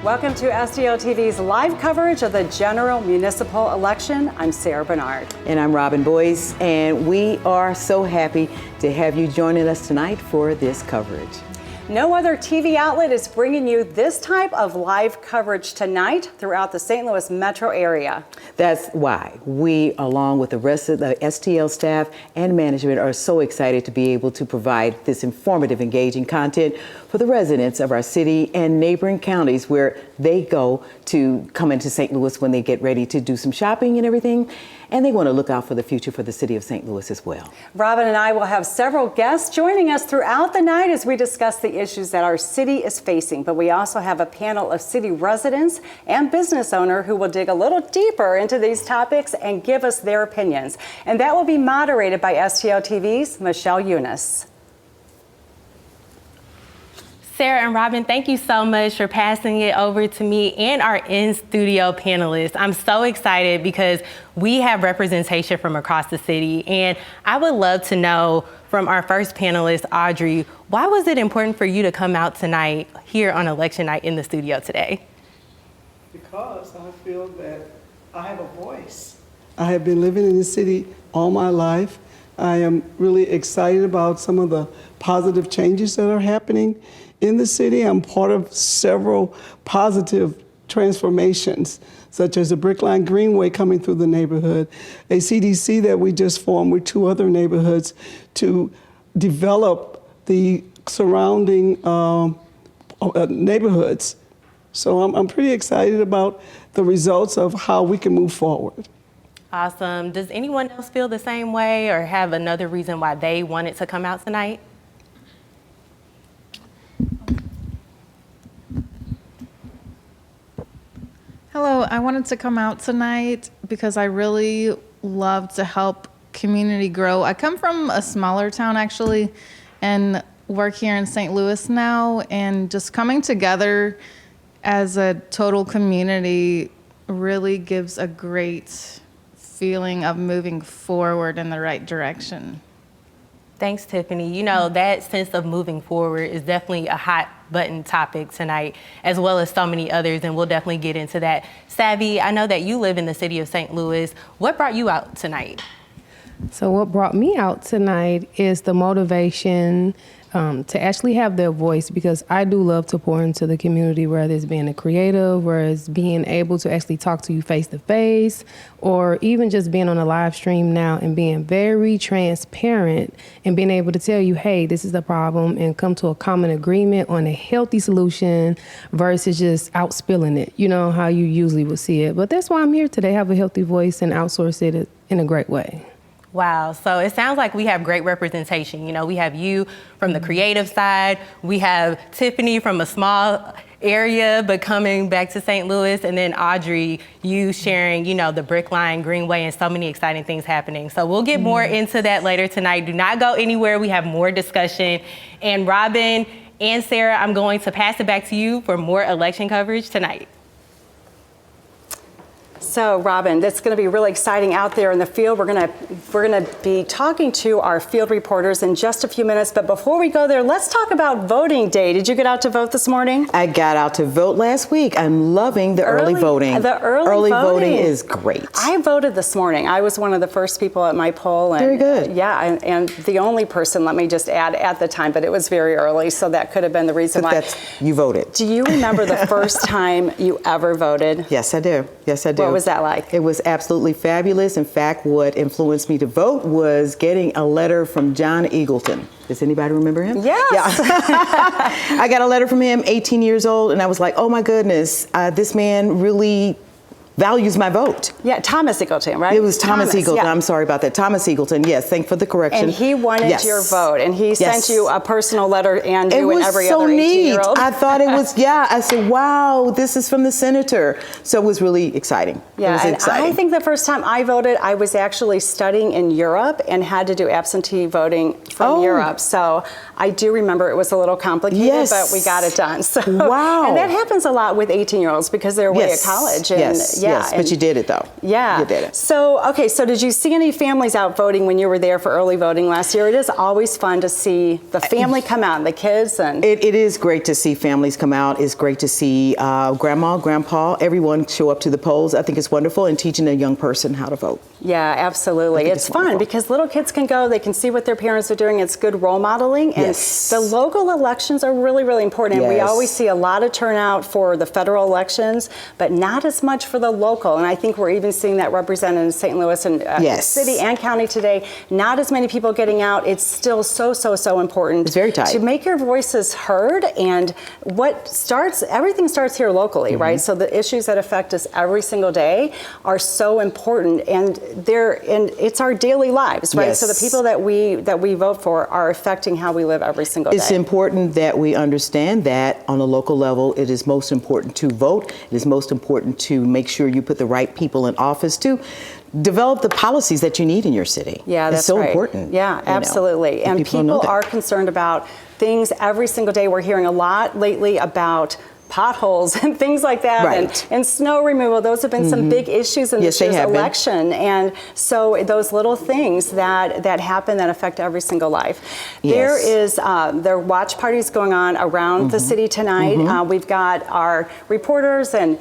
Welcome to STL TV's live coverage of the general municipal election. I'm Sarah Bernard. And I'm Robin Boyce, and we are so happy to have you joining us tonight for this coverage. No other TV outlet is bringing you this type of live coverage tonight throughout the St. Louis metro area. That's why we, along with the rest of the STL staff and management, are so excited to be able to provide this informative, engaging content for the residents of our city and neighboring counties where they go to come into St. Louis when they get ready to do some shopping and everything. And they want to look out for the future for the city of St. Louis as well. Robin and I will have several guests joining us throughout the night as we discuss the issues that our city is facing. But we also have a panel of city residents and business owners who will dig a little deeper into these topics and give us their opinions. And that will be moderated by STL TV's Michelle Eunice. Sarah and Robin, thank you so much for passing it over to me and our in-studio panelists. I'm so excited because we have representation from across the city, and I would love to know from our first panelist, Audrey, why was it important for you to come out tonight here on election night in the studio today? Because I feel that I have a voice. I have been living in the city all my life. I am really excited about some of the positive changes that are happening in the city. I'm part of several positive transformations, such as the Brickline Greenway coming through the neighborhood, a CDC that we just formed with 2 other neighborhoods to develop the surrounding neighborhoods. So I'm pretty excited about the results of how we can move forward. Awesome. Does anyone else feel the same way or have another reason why they wanted to come out tonight? Hello, I wanted to come out tonight because I really love to help community grow. I come from a smaller town actually and work here in St. Louis now, and just coming together as a total community really gives a great feeling of moving forward in the right direction. Thanks, Tiffany. You know, that sense of moving forward is definitely a hot button topic tonight, as well as so many others, and we'll definitely get into that. Savvy, I know that you live in the city of St. Louis. What brought you out tonight? So what brought me out tonight is the motivation to actually have their voice, because I do love to pour into the community, whether it's being a creative, whether it's being able to actually talk to you face to face, or even just being on a live stream now and being very transparent and being able to tell you, hey, this is the problem, and come to a common agreement on a healthy solution versus just out spilling it, you know, how you usually would see it. But that's why I'm here today, have a healthy voice and outsource it in a great way. Wow, so it sounds like we have great representation. You know, we have you from the creative side, we have Tiffany from a small area, but coming back to St. Louis, and then Audrey, you sharing, you know, the Brickline Greenway and so many exciting things happening. So we'll get more into that later tonight. Do not go anywhere, we have more discussion. And Robin and Sarah, I'm going to pass it back to you for more election coverage tonight. So, Robin, it's going to be really exciting out there in the field. We're going to be talking to our field reporters in just a few minutes. But before we go there, let's talk about voting day. Did you get out to vote this morning? I got out to vote last week. I'm loving the early voting. The early voting is great. I voted this morning. I was one of the first people at my poll. And, very good. Yeah, and the only person, let me just add, at the time, but it was very early, so that could have been the reason why. You voted. Do you remember the first time you ever voted? Yes, I do. Yes, I do. What was that like? It was absolutely fabulous. In fact, what influenced me to vote was getting a letter from John Eagleton. Does anybody remember him? Yes. Yeah. I got a letter from him, 18 years old, and I was like, oh my goodness, this man really values my vote. Yeah, Thomas Eagleton, right? It was Thomas Eagleton. Yeah. I'm sorry about that. Thomas Eagleton. Yes, thanks for the correction. And he wanted your vote, and he sent you a personal letter, and you and every other 18-year-old. I thought it was, I said, wow, this is from the senator. So it was really exciting. Yeah, it was and exciting. I think the first time I voted, I was actually studying in Europe and had to do absentee voting from Europe. So I do remember it was a little complicated, but we got it done. So, wow. And that happens a lot with 18-year-olds because they're away at college. And Yes, but you did it though. Yeah. You did it. So, okay, so did you see any families out voting when you were there for early voting last year? It is always fun to see the family come out, and the kids. And It is great to see families come out. It's great to see grandma, grandpa, everyone show up to the polls. I think it's wonderful, and teaching a young person how to vote. yeah, absolutely. It's fun wonderful. because little kids can go, they can see what their parents are doing. It's good role modeling. And Yes. the local elections are really, really important. We Yes. always see a lot of turnout for the federal elections, but not as much for the local. And I think we're even seeing that represented in St. Louis and Yes. city and county today. Not as many people getting out. It's still so important. It's very tight. To make your voices heard, and everything starts here locally, Mm-hmm. right? So the issues that affect us every single day are so important, and it's our daily lives, right? So the Yes. people that we vote for are affecting how we live every single It's day. important that we understand that on a local level, it is most important to vote. It is most important to make sure you put the right people in office to develop the policies that you need in your city. Yeah, that's it's so right. important. Yeah, you know, absolutely. And people know people that. are concerned about things every single day. We're hearing a lot lately about potholes and things like that, Right. and snow removal. Those have been some big issues in Yes, this they year's have been. election. And so those little things that happen that affect every single life. There are watch parties going on around the city tonight. We've got our reporters and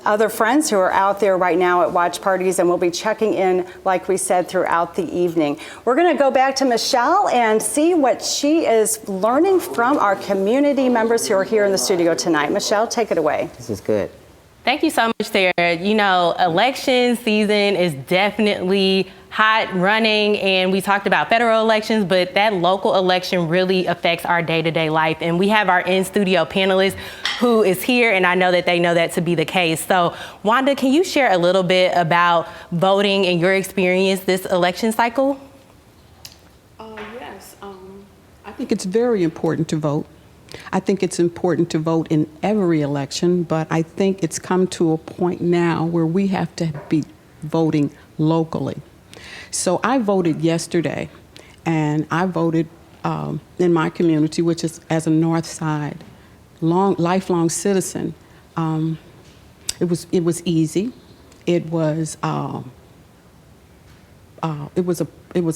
other friends who are out there right now at watch parties, and we'll be checking in, like we said, throughout the evening. We're going to go back to Michelle and see what she is learning from our community members who are here in the studio tonight. Michelle, take it away. This is good. Thank you so much, Sarah. You know, election season is definitely hot running, and we talked about federal elections, but that local election really affects our day-to-day life. And we have our in-studio panelist who is here, and I know that they know that to be the case. So, Wanda, can you share a little bit about voting and your experience this election cycle? Yes, I think it's very important to vote. I think it's important to vote in every election, but I think it's come to a point now where we have to be voting locally. So I voted yesterday, and I voted in my community, which is as a North Side, lifelong citizen. It was easy. It was a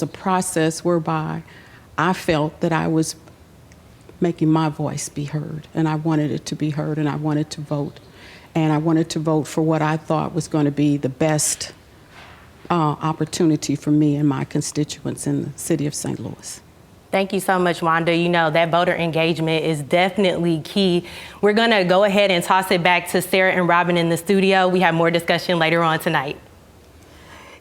process whereby I felt that I was making my voice be heard, and I wanted it to be heard, and I wanted to vote. And I wanted to vote for what I thought was going to be the best opportunity for me and my constituents in the city of St. Louis. Thank you so much, Wanda. You know, that voter engagement is definitely key. We're going to go ahead and toss it back to Sarah and Robin in the studio. We have more discussion later on tonight.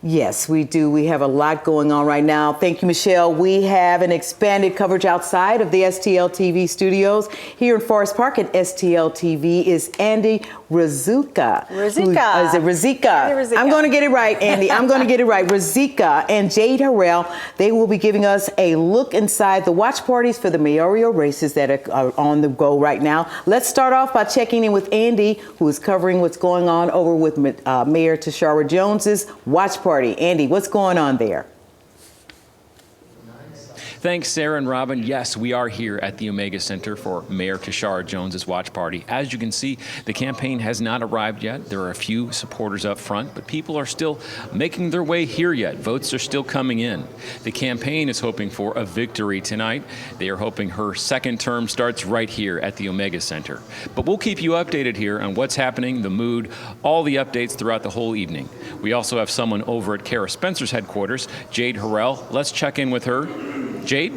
Yes, we do. We have a lot going on right now. Thank you, Michelle. We have an expanded coverage outside of the STL TV studios. Here in Forest Park at STL TV is Andy Razika. Razika. Is it Razika? Andy Razika. I'm going to get it right, Andy. I'm going to get it right. Razika and Jade Harrell, they will be giving us a look inside the watch parties for the mayoral races that are on the go right now. Let's start off by checking in with Andy, who is covering what's going on over with Mayor Tashara Jones's watch party. Andy, what's going on there? Thanks, Sarah and Robin. Yes, we are here at the Omega Center for Mayor Tashara Jones's watch party. As you can see, the campaign has not arrived yet. There are a few supporters up front, but people are still making their way here yet. Votes are still coming in. The campaign is hoping for a victory tonight. They are hoping her second term starts right here at the Omega Center. But we'll keep you updated here on what's happening, the mood, all the updates throughout the whole evening. We also have someone over at Kara Spencer's headquarters, Jade Harrell. Let's check in with her. Jade?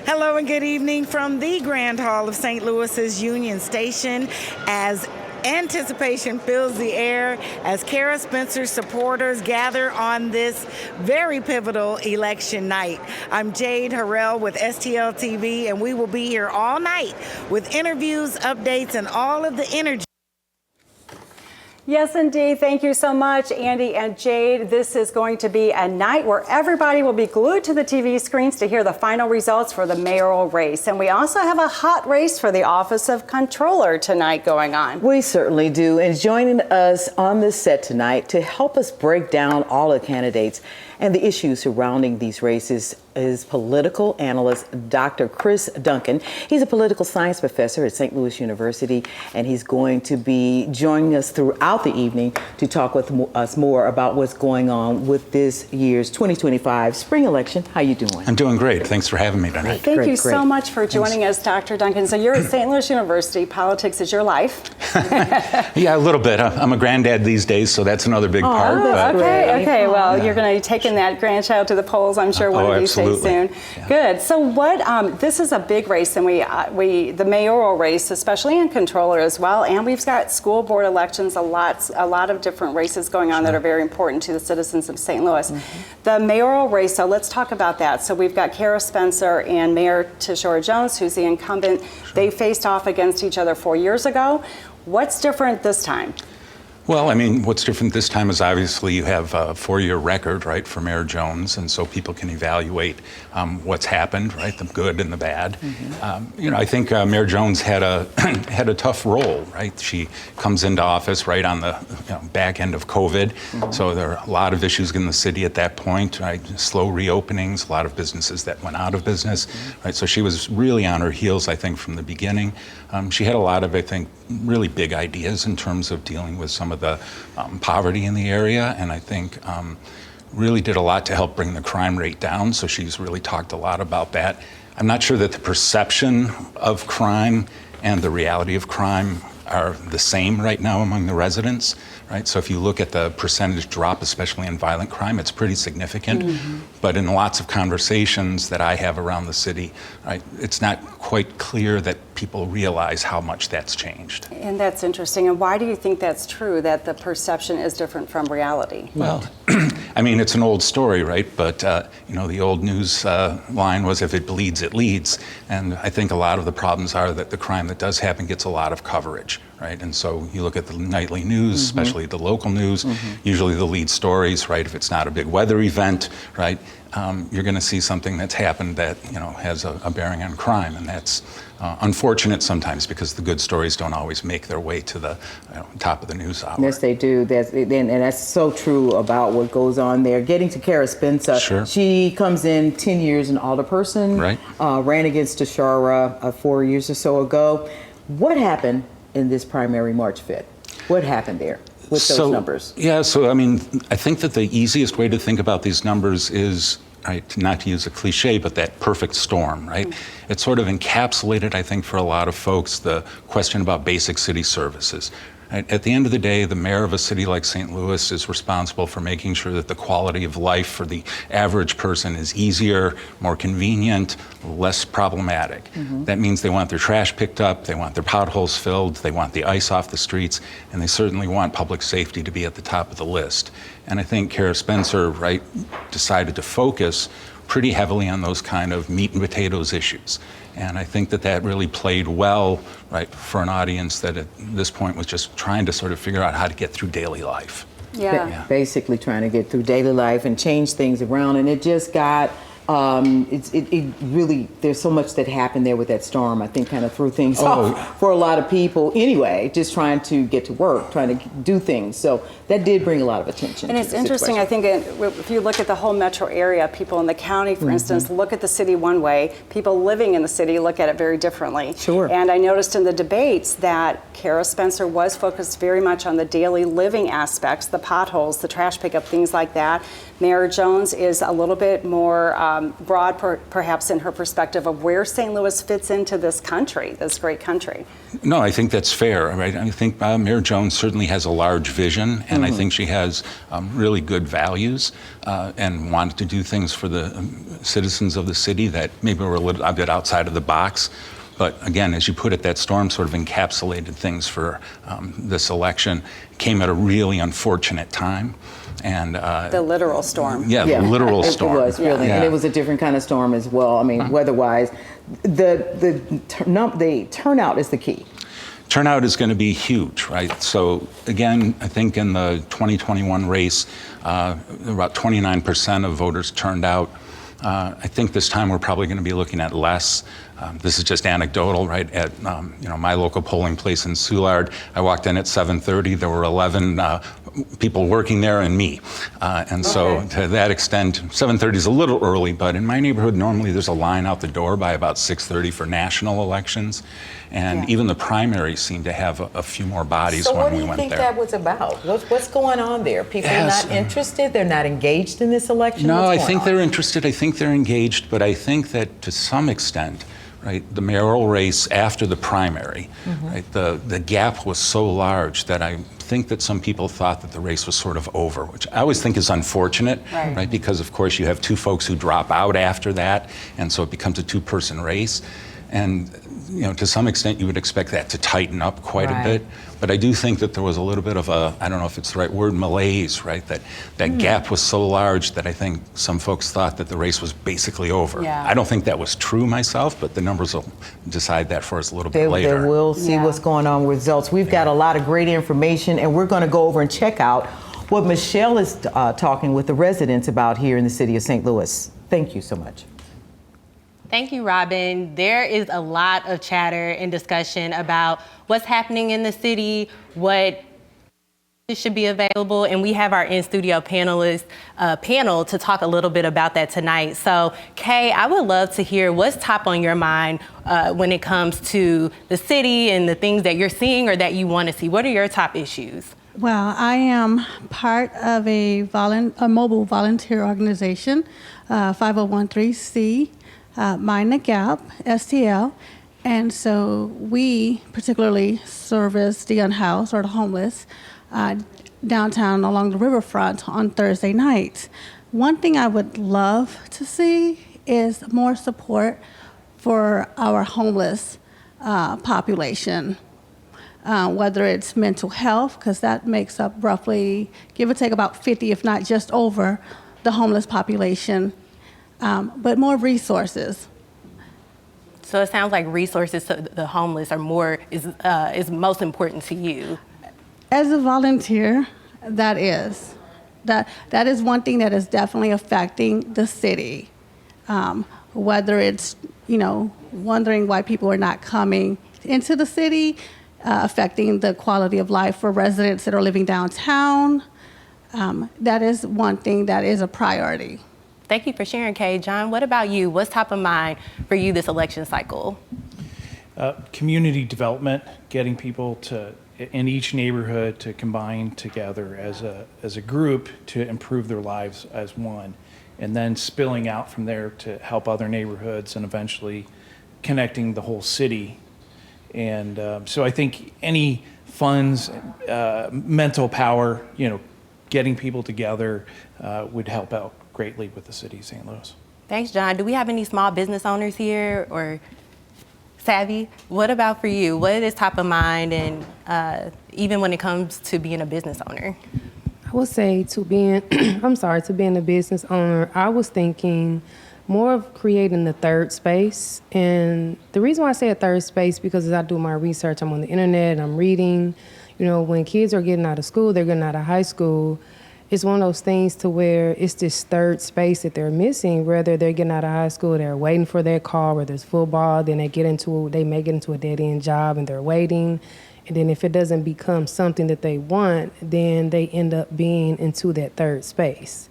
Hello and good evening from the Grand Hall of St. Louis's Union Station as anticipation fills the air as Kara Spencer's supporters gather on this very pivotal election night. I'm Jade Harrell with STL TV, and we will be here all night with interviews, updates, and all of the energy. Yes, indeed. Thank you so much, Andy and Jade. This is going to be a night where everybody will be glued to the TV screens to hear the final results for the mayoral race. And we also have a hot race for the office of Comptroller tonight going on. We certainly do. And joining us on this set tonight to help us break down all the candidates and the issues surrounding these races is political analyst Dr. Chris Duncan. He's a political science professor at St. Louis University, and he's going to be joining us throughout the evening to talk with us more about what's going on with this year's 2025 spring election. How you doing? I'm doing great. Thanks for having me tonight. Thank you so much for joining us, Dr. Duncan. So you're at St. Louis University. Politics is your life. Yeah, a little bit. I'm a granddad these days, so that's another big part. Okay. Well, you're going to be taking that grandchild to the polls, I'm sure, one of these days soon. Yeah. Good. So what? This is a big race, and the mayoral race, especially, and Comptroller as well, and we've got school board elections, a lot of different races going on that are very important to the citizens of St. Louis. The mayoral race. So let's talk about that. So we've got Kara Spencer and Mayor Tishora Jones, who's the incumbent. They faced off against each other 4 years ago. What's different this time? Well, I mean, what's different this time is obviously you have a 4-year record, right, for Mayor Jones, and so people can evaluate what's happened, right, the good and the bad. I think Mayor Jones had a tough role, right? She comes into office right on the back end of COVID, so there are a lot of issues in the city at that point, right? Slow reopenings, a lot of businesses that went out of business, right? So she was really on her heels, I think, from the beginning. She had a lot of, I think, really big ideas in terms of dealing with some of the poverty in the area, and I think really did a lot to help bring the crime rate down, so she's really talked a lot about that. I'm not sure that the perception of crime and the reality of crime are the same right now among the residents, right? So if you look at the percentage drop, especially in violent crime, it's pretty significant. But in lots of conversations that I have around the city, right, it's not quite clear that people realize how much that's changed. And that's interesting. And why do you think that's true, that the perception is different from reality? Well, I mean, it's an old story, right? But, the old news line was, if it bleeds, it leads. And I think a lot of the problems are that the crime that does happen gets a lot of coverage, right? And so you look at the nightly news, especially the local news, usually the lead stories, right? If it's not a big weather event, right? You're going to see something that's happened that, has a bearing on crime. And that's unfortunate sometimes because the good stories don't always make their way to the top of the news hour. Yes, they do. And that's so true about what goes on there. Getting to Kara Spencer, Sure. She comes in 10 years an alderperson, Right. Ran against Tishora 4 years or so ago. What happened in this primary March 5th? What happened there with those numbers? Yeah, so I mean, I think that the easiest way to think about these numbers is, right, not to use a cliche, but that perfect storm, right? It sort of encapsulated, I think, for a lot of folks, the question about basic city services. Right? At the end of the day, the mayor of a city like St. Louis is responsible for making sure that the quality of life for the average person is easier, more convenient, less problematic. That means they want their trash picked up, they want their potholes filled, they want the ice off the streets, and they certainly want public safety to be at the top of the list. And I think Kara Spencer, right, decided to focus pretty heavily on those kind of meat and potatoes issues. And I think that really played well, right, for an audience that at this point was just trying to sort of figure out how to get through daily life. Yeah. Basically trying to get through daily life and change things around. And it just got, it really, there's so much that happened there with that storm. I think kind of threw things off for a lot of people anyway, just trying to get to work, trying to do things. So that did bring a lot of attention. And it's interesting, I think, if you look at the whole metro area, people in the county, for instance, look at the city one way. People living in the city look at it very differently. Sure. And I noticed in the debates that Kara Spencer was focused very much on the daily living aspects, the potholes, the trash pickup, things like that. Mayor Jones is a little bit more broad, perhaps, in her perspective of where St. Louis fits into this country, this great country. No, I think that's fair, right? I think Mayor Jones certainly has a large vision, and I think she has really good values and wanted to do things for the citizens of the city that maybe were a little bit outside of the box. But again, as you put it, that storm sort of encapsulated things for this election. Came at a really unfortunate time. And the literal storm. Yeah, the literal storm. It was really, and it was a different kind of storm as well. I mean, weather-wise, the turnout is the key. Turnout is going to be huge, right? So again, I think in the 2021 race, about 29% of voters turned out. I think this time we're probably going to be looking at less. This is just anecdotal, right? At my local polling place in Soulard, I walked in at 7:30. There were 11 people working there and me. And so to that extent, 7:30 is a little early, but in my neighborhood, normally there's a line out the door by about 6:30 for national elections. And even the primaries seem to have a few more bodies when we went there. So what do you think that was about? What's going on there? People are not interested? They're not engaged in this election? No, I What's think going on? they're interested. I think they're engaged. But I think that to some extent, right, the mayoral race after the primary, right, the gap was so large that I think that some people thought that the race was sort of over, which I always think is unfortunate, right? Because of course you have two folks who drop out after that, and so it becomes a two-person race. And to some extent you would expect that to tighten up quite a bit. But I do think that there was a little bit of a, I don't know if it's the right word, malaise, right? That gap was so large that I think some folks thought that the race was basically over. I don't think that was true myself, but the numbers will decide that for us a little bit later. They will see what's going on with results. We've got a lot of great information, and we're going to go over and check out what Michelle is talking with the residents about here in the city of St. Louis. Thank you so much. Thank you, Robin. There is a lot of chatter and discussion about what's happening in the city, what should be available, and we have our in-studio panel to talk a little bit about that tonight. So, Kay, I would love to hear what's top on your mind when it comes to the city and the things that you're seeing or that you want to see. What are your top issues? Well, I am part of a mobile volunteer organization, 5013C. Mind the Gap, STL, and so we particularly service the unhoused or the homeless downtown along the riverfront on Thursday nights. One thing I would love to see is more support for our homeless population, whether it's mental health, because that makes up roughly, give or take, about 50, if not just over, the homeless population. But more resources. So it sounds like resources to the homeless is most important to you. As a volunteer, that is one thing that is definitely affecting the city. Whether it's wondering why people are not coming into the city, affecting the quality of life for residents that are living downtown. That is one thing that is a priority. Thank you for sharing, Kay. John, what about you? What's top of mind for you this election cycle? Community development, getting people in each neighborhood to combine together as a group to improve their lives as one, and then spilling out from there to help other neighborhoods and eventually connecting the whole city. And so I think any funds, mental power, getting people together would help out greatly with the city of St. Louis. Thanks, John. Do we have any small business owners here or Savvy? What about for you? What is top of mind, and even when it comes to being a business owner? I would say to being a business owner, I was thinking more of creating the third space. And the reason why I say a third space, because as I do my research, I'm on the internet, I'm reading, when kids are getting out of school, they're getting out of high school, it's one of those things to where it's this third space that they're missing. Whether they're getting out of high school, they're waiting for their call, whether it's football, then they may get into a dead-end job and they're waiting. And then if it doesn't become something that they want, then they end up being into that third space.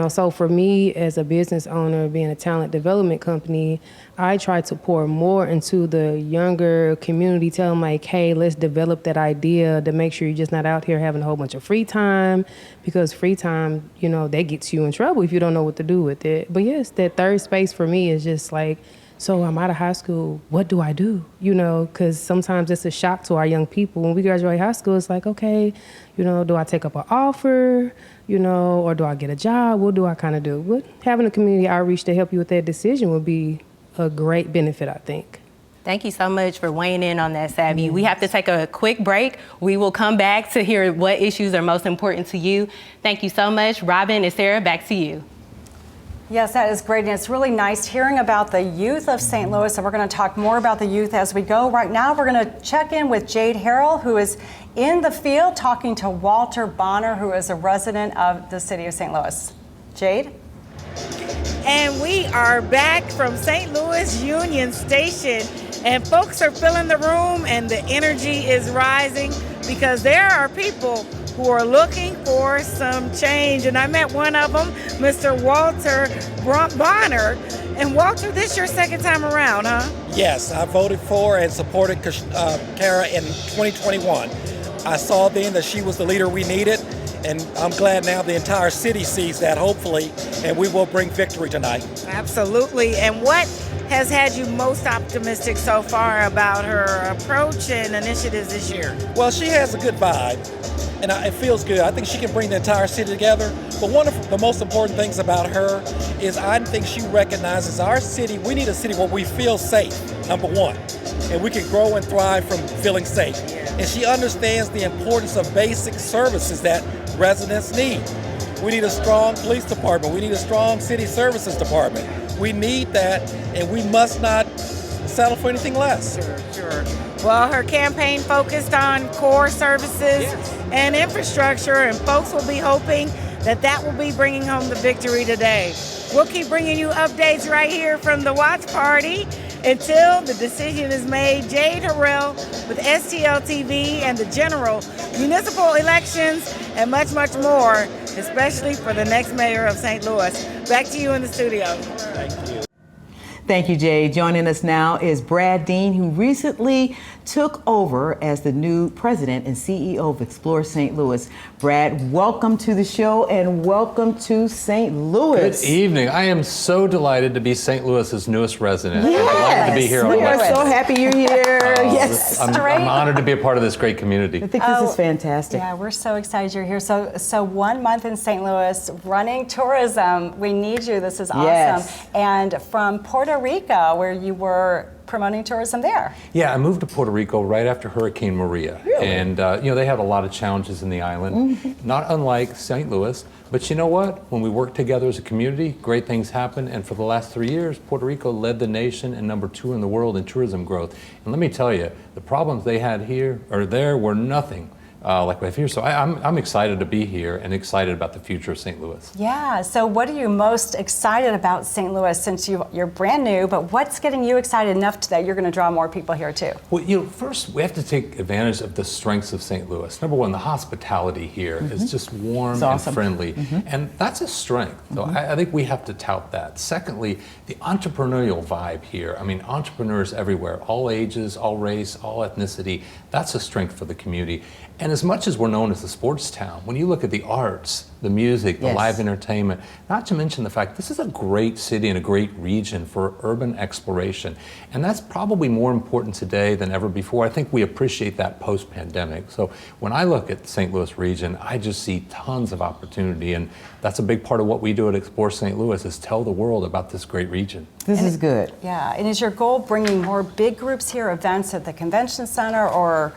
So for me as a business owner, being a talent development company, I try to pour more into the younger community, tell them like, hey, let's develop that idea to make sure you're just not out here having a whole bunch of free time, because free time, that gets you in trouble if you don't know what to do with it. But yes, that third space for me is just like, so I'm out of high school, what do I do? Because sometimes it's a shock to our young people. When we graduate high school, it's like, okay, do I take up an offer, or do I get a job? What do I kind of do? But having a community outreach to help you with that decision would be a great benefit, I think. Thank you so much for weighing in on that, Savvy. We have to take a quick break. We will come back to hear what issues are most important to you. Thank you so much. Robin and Sarah, back to you. Yes, that is great, and it's really nice hearing about the youth of St. Louis, and we're going to talk more about the youth as we go. Right now, we're going to check in with Jade Harrell, who is in the field talking to Walter Bonner, who is a resident of the city of St. Louis. Jade? And we are back from St. Louis Union Station, and folks are filling the room and the energy is rising because there are people who are looking for some change. And I met one of them, Mr. Walter Bonner. And Walter, this your second time around, huh? Yes, I voted for and supported Kara in 2021. I saw then that she was the leader we needed, and I'm glad now the entire city sees that, hopefully, and we will bring victory tonight. Absolutely. And what has had you most optimistic so far about her approach and initiatives this year? Well, she has a good vibe, and it feels good. I think she can bring the entire city together. But one of the most important things about her is I think she recognizes our city. We need a city where we feel safe, number one, and we can grow and thrive from feeling safe. And she understands the importance of basic services that residents need. We need a strong police department. We need a strong city services department. We need that, and we must not settle for anything less. Sure. Well, her campaign focused on core services and infrastructure, and folks will be hoping that that will be bringing home the victory today. We'll keep bringing you updates right here from the watch party until the decision is made. Jade Harrell with STL TV and the general municipal elections and much, much more, especially for the next mayor of St. Louis. Back to you in the studio. Thank you. Thank you, Jay. Joining us now is Brad Dean, who recently took over as the new president and CEO of Explore St. Louis. Brad, welcome to the show and welcome to St. Louis. Good evening. I am so delighted to be St. Louis's newest resident. Yes. I'm delighted to be here. We are so happy you're here. Yes. I'm honored to be a part of this great community. I think this is fantastic. Yeah, we're so excited you're here. So 1 month in St. Louis, running tourism. We need you. This is awesome. Yes. And from Puerto Rico, where you were promoting tourism there. Yeah, I moved to Puerto Rico right after Hurricane Maria. Really? And, they had a lot of challenges in the island, not unlike St. Louis. But you know what? When we work together as a community, great things happen. And for the last 3 years, Puerto Rico led the nation and #2 in the world in tourism growth. And let me tell you, the problems they had here or there were nothing like we have here. So I'm excited to be here and excited about the future of St. Louis. Yeah, so what are you most excited about St. Louis since you're brand new, but what's getting you excited enough that you're going to draw more people here too? Well, first we have to take advantage of the strengths of St. Louis. Number one, the hospitality here is just warm and friendly, and that's a strength. So I think we have to tout that. Secondly, the entrepreneurial vibe here. I mean, entrepreneurs everywhere, all ages, all race, all ethnicity. That's a strength for the community. And as much as we're known as a sports town, when you look at the arts, the music, the live entertainment, not to mention the fact this is a great city and a great region for urban exploration. And that's probably more important today than ever before. I think we appreciate that post-pandemic. So when I look at the St. Louis region, I just see tons of opportunity. And that's a big part of what we do at Explore St. Louis is tell the world about this great region. This is good. Yeah, and is your goal bringing more big groups here, events at the convention center, or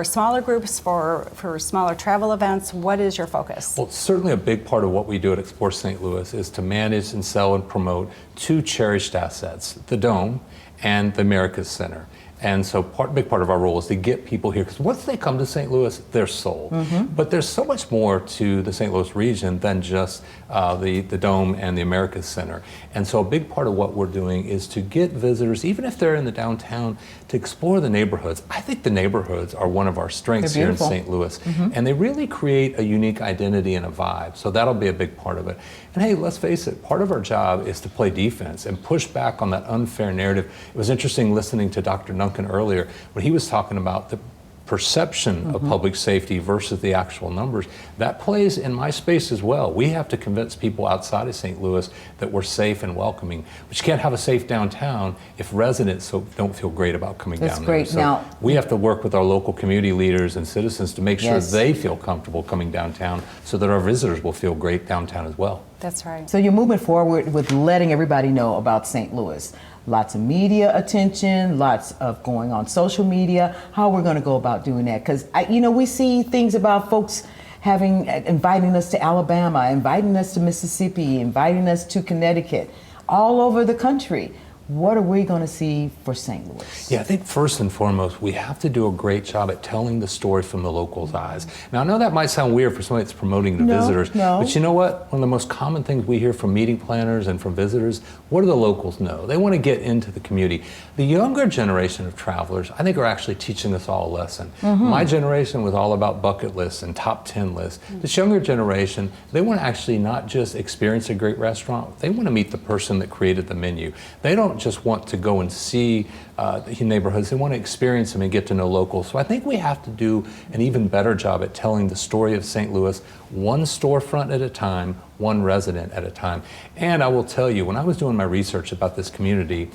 smaller groups for smaller travel events? What is your focus? Well, certainly a big part of what we do at Explore St. Louis is to manage and sell and promote two cherished assets, the Dome and the Americas Center. And so big part of our role is to get people here, because once they come to St. Louis, they're sold. But there's so much more to the St. Louis region than just the Dome and the Americas Center. And so a big part of what we're doing is to get visitors, even if they're in the downtown, to explore the neighborhoods. I think the neighborhoods are one of our strengths here in St. Louis. And they really create a unique identity and a vibe. So that'll be a big part of it. And hey, let's face it, part of our job is to play defense and push back on that unfair narrative. It was interesting listening to Dr. Duncan earlier when he was talking about the perception of public safety versus the actual numbers. That plays in my space as well. We have to convince people outside of St. Louis that we're safe and welcoming. But you can't have a safe downtown if residents don't feel great about coming down there. Great. So now, we have to work with our local community leaders and citizens to make sure they feel comfortable coming downtown so that our visitors will feel great downtown as well. That's right. So you're moving forward with letting everybody know about St. Louis. Lots of media attention, lots of going on social media. How we're going to go about doing that? Because we see things about folks inviting us to Alabama, inviting us to Mississippi, inviting us to Connecticut, all over the country. what are we going to see for St. Louis? Yeah, I think first and foremost, we have to do a great job at telling the story from the locals' eyes. Now, I know that might sound weird for somebody that's promoting to visitors, but you know what? One of the most common things we hear from meeting planners and from visitors, what do the locals know? They want to get into the community. The younger generation of travelers, I think, are actually teaching us all a lesson. My generation was all about bucket lists and top 10 lists. This younger generation, they want to actually not just experience a great restaurant, they want to meet the person that created the menu. They don't just want to go and see the neighborhoods, they want to experience them and get to know locals. So I think we have to do an even better job at telling the story of St. Louis, one storefront at a time, one resident at a time. And I will tell you, when I was doing my research about this community,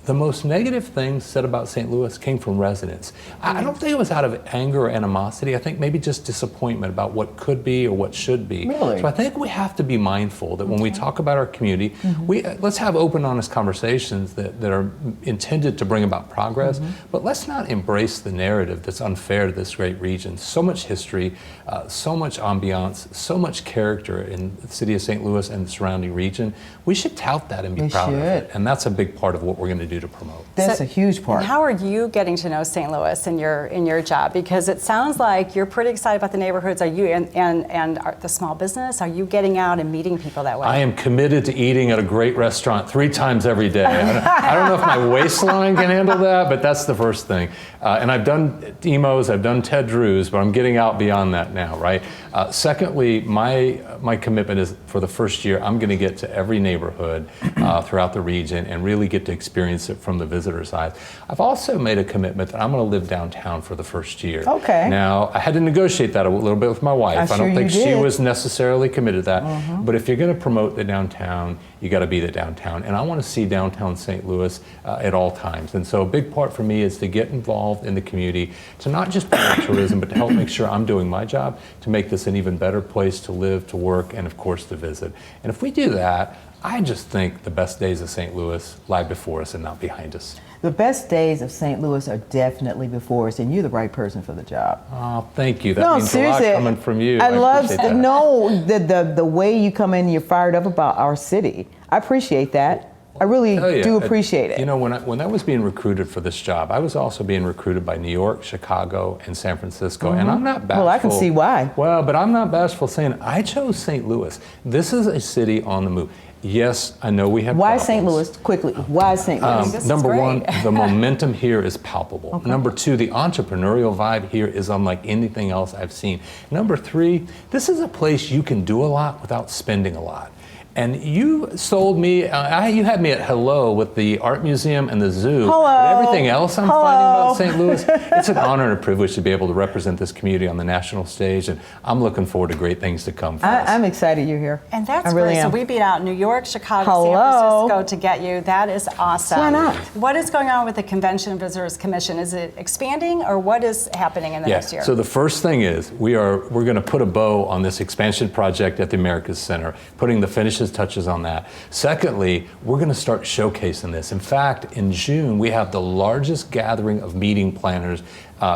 the most negative things said about St. Louis came from residents. I don't think it was out of anger or animosity. I think maybe just disappointment about what could be or what should be. Really? So I think we have to be mindful that when we talk about our community, let's have open, honest conversations that are intended to bring about progress, but let's not embrace the narrative that's unfair to this great region. So much history, so much ambiance, so much character in the city of St. Louis and the surrounding region. We should tout that and be proud of it. And that's a big part of what we're going to do to promote. That's a huge part. And how are you getting to know St. Louis in your job? Because it sounds like you're pretty excited about the neighborhoods. Are you and the small business? Are you getting out and meeting people that way? I am committed to eating at a great restaurant 3 times every day. I don't know if my waistline can handle that, but that's the first thing. And I've done Emos, I've done Ted Drew's, but I'm getting out beyond that now, right? Secondly, my commitment is for the first year, I'm going to get to every neighborhood throughout the region and really get to experience it from the visitor's eyes. I've also made a commitment that I'm going to live downtown for the first year. Okay. Now, I had to negotiate that a little bit with my wife. I don't think she was necessarily committed to that. But if you're going to promote the downtown, you got to be the downtown. And I want to see downtown St. Louis at all times. And so a big part for me is to get involved in the community, to not just promote tourism, but to help make sure I'm doing my job to make this an even better place to live, to work, and of course to visit. And if we do that, I just think the best days of St. Louis lie before us and not behind us. The best days of St. Louis are definitely before us, and you're the right person for the job. Oh, thank you. That means seriously, a lot coming from you. I love that. the way you come in, you're fired up about our city. I appreciate that. I really do appreciate it. You know, when I was being recruited for this job, I was also being recruited by New York, Chicago, and San Francisco, and I'm not bashful. Well, I can see why. Well, but I'm not bashful saying I chose St. Louis. This is a city on the move. Yes, I know we have Why problems. St. Louis? Quickly, why St. Louis? Number one, the momentum here is palpable. Okay. Number two, the entrepreneurial vibe here is unlike anything else I've seen. Number three, this is a place you can do a lot without spending a lot. And you sold me, you had me at hello with the art museum and the zoo. Hello. But everything else I'm finding about St. Louis, it's an honor and a privilege to be able to represent this community on the national stage. And I'm looking forward to great things to come for us. I'm excited you're here. And that's I really great. So am. we beat out New York, Chicago, San Francisco to get you. That is awesome. Why not? What is going on with the Convention and Visitors Commission? Is it expanding, or what is happening in the next year? So the first thing is we're going to put a bow on this expansion project at the Americas Center, putting the finishes touches on that. Secondly, we're going to start showcasing this. In fact, in June, we have the largest gathering of meeting planners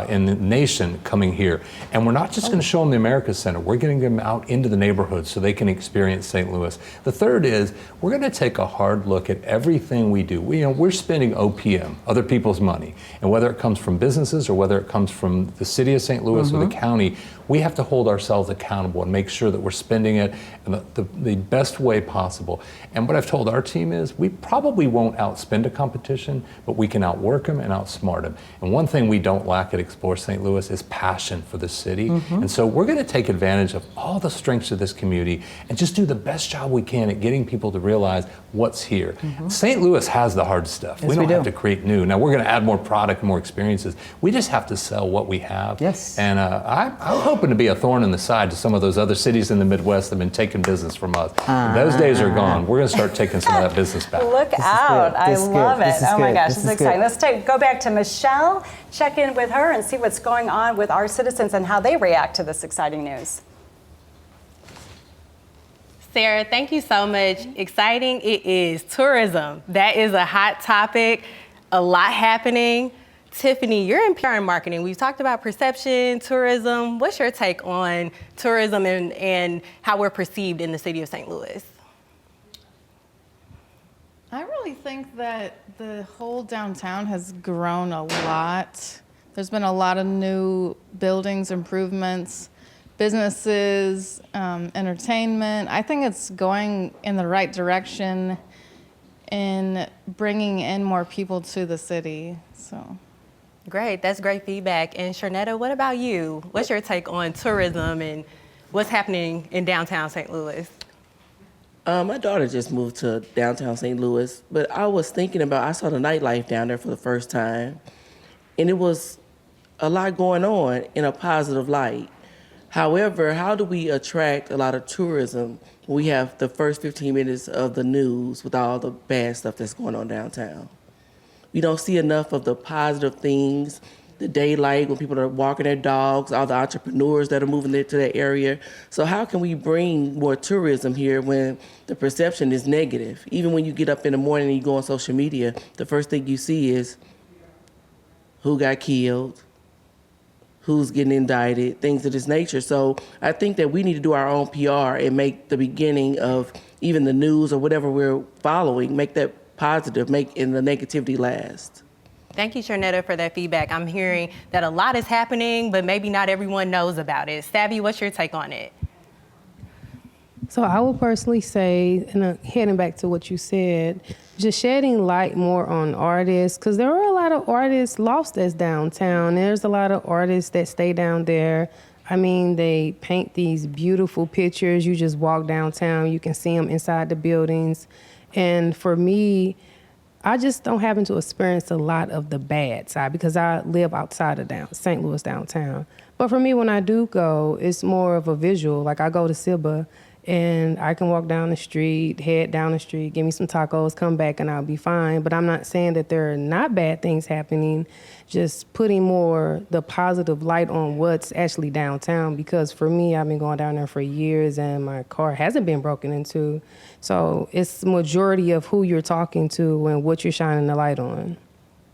in the nation coming here. And we're not just going to show them the Americas Center, we're getting them out into the neighborhoods so they can experience St. Louis. The third is we're going to take a hard look at everything we do. We're spending OPM, other people's money. And whether it comes from businesses or whether it comes from the city of St. Louis or the county, we have to hold ourselves accountable and make sure that we're spending it in the best way possible. And what I've told our team is we probably won't outspend a competition, but we can outwork them and outsmart them. And one thing we don't lack at Explore St. Louis is passion for the city. And so we're going to take advantage of all the strengths of this community and just do the best job we can at getting people to realize what's here. St. Louis has the hard stuff. Yes, we don't we have do. to create new. Now we're going to add more product, more experiences. We just have to sell what we have. Yes. And I'm hoping to be a thorn in the side to some of those other cities in the Midwest that have been taking business from us. Those days are gone. We're going to start taking some of that business back. Look out. I love it. Oh my gosh, this is exciting. Let's Go back to Michelle, check in with her and see what's going on with our citizens and how they react to this exciting news. Sarah, thank you so much. Exciting it is. Tourism, that is a hot topic, a lot happening. Tiffany, you're in PR and marketing. We've talked about perception, tourism. What's your take on tourism and how we're perceived in the city of St. Louis? I really really think that the whole downtown has grown a lot. There's been a lot of new buildings, improvements, businesses, entertainment. I think it's going in the right direction in bringing in more people to the city. So, Great, that's great feedback. And Sharnetta, what about you? What's your take on tourism and what's happening in downtown St. Louis? My daughter just moved to downtown St. Louis, but I was thinking about, I saw the nightlife down there for the first time, and it was a lot going on in a positive light. However, how do we attract a lot of tourism when we have the first 15 minutes of the news with all the bad stuff that's going on downtown? We don't see enough of the positive things, the daylight, when people are walking their dogs, all the entrepreneurs that are moving to that area. So how can we bring more tourism here when the perception is negative? Even when you get up in the morning and you go on social media, the first thing you see is who got killed, who's getting indicted, things of this nature. So I think that we need to do our own PR and make the beginning of even the news or whatever we're following, make that positive, making the negativity last. Thank you, Sharnetta, for that feedback. I'm hearing that a lot is happening, but maybe not everyone knows about it. Savvy, what's your take on it? So I would personally say, and heading back to what you said, just shedding light more on artists, because there are a lot of artists lost that's downtown. There's a lot of artists that stay down there. I mean, they paint these beautiful pictures. You just walk downtown, you can see them inside the buildings. And for me, I just don't happen to experience a lot of the bad side because I live outside of St. Louis downtown. But for me, when I do go, it's more of a visual. Like I go to Ciba and I can walk down the street, head down the street, give me some tacos, come back, and I'll be fine. But I'm not saying that there are not bad things happening, just putting more the positive light on what's actually downtown. Because for me, I've been going down there for years and my car hasn't been broken into. So it's the majority of who you're talking to and what you're shining the light on.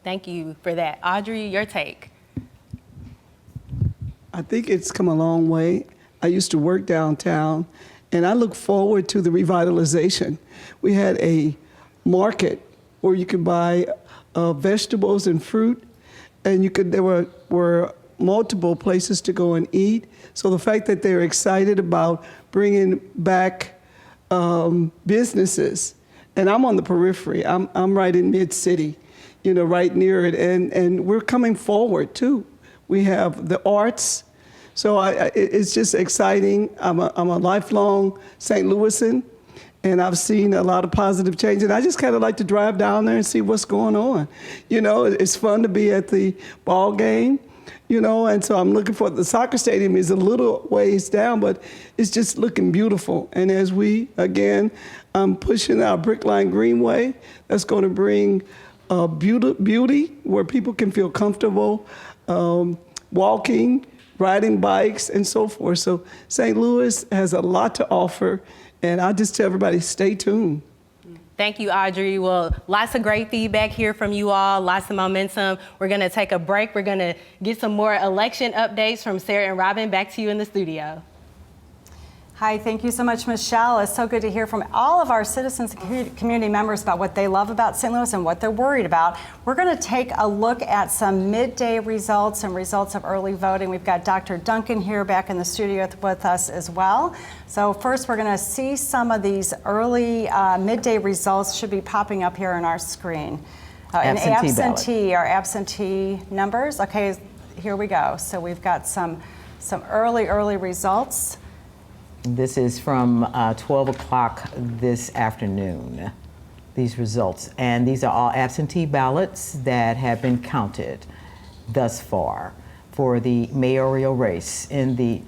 Thank you for that. Audrey, your take. I think it's come a long way. I used to work downtown, and I look forward to the revitalization. We had a market where you could buy vegetables and fruit, and there were multiple places to go and eat. So the fact that they're excited about bringing back businesses, and I'm on the periphery. I'm right in mid-city, right near it, and we're coming forward too. We have the arts. So it's just exciting. I'm a lifelong St. Louisan, and I've seen a lot of positive change. And I just kind of like to drive down there and see what's going on. It's fun to be at the ball game, and so I'm looking for the soccer stadium is a little ways down, but it's just looking beautiful. And as we, again, pushing our Brickline Greenway, that's going to bring beauty where people can feel comfortable walking, riding bikes, and so forth. So St. Louis has a lot to offer, and I just tell everybody, stay tuned. Thank you, Audrey. Well, lots of great feedback here from you all, lots of momentum. We're gonna take a break. We're gonna get some more election updates from Sarah and Robin. Back to you in the studio. Hi, thank you so much, Michelle. It's so good to hear from all of our citizens and community members about what they love about St. Louis and what they're worried about. We're going to take a look at some midday results and results of early voting. We've got Dr. Duncan here back in the studio with us as well. So first, we're going to see some of these early midday results should be popping up here on our screen. Our absentee numbers. Okay, here we go. So we've got some early results. This is from 12 o'clock this afternoon, these results. And these are all absentee ballots that have been counted thus far for the mayoral race in the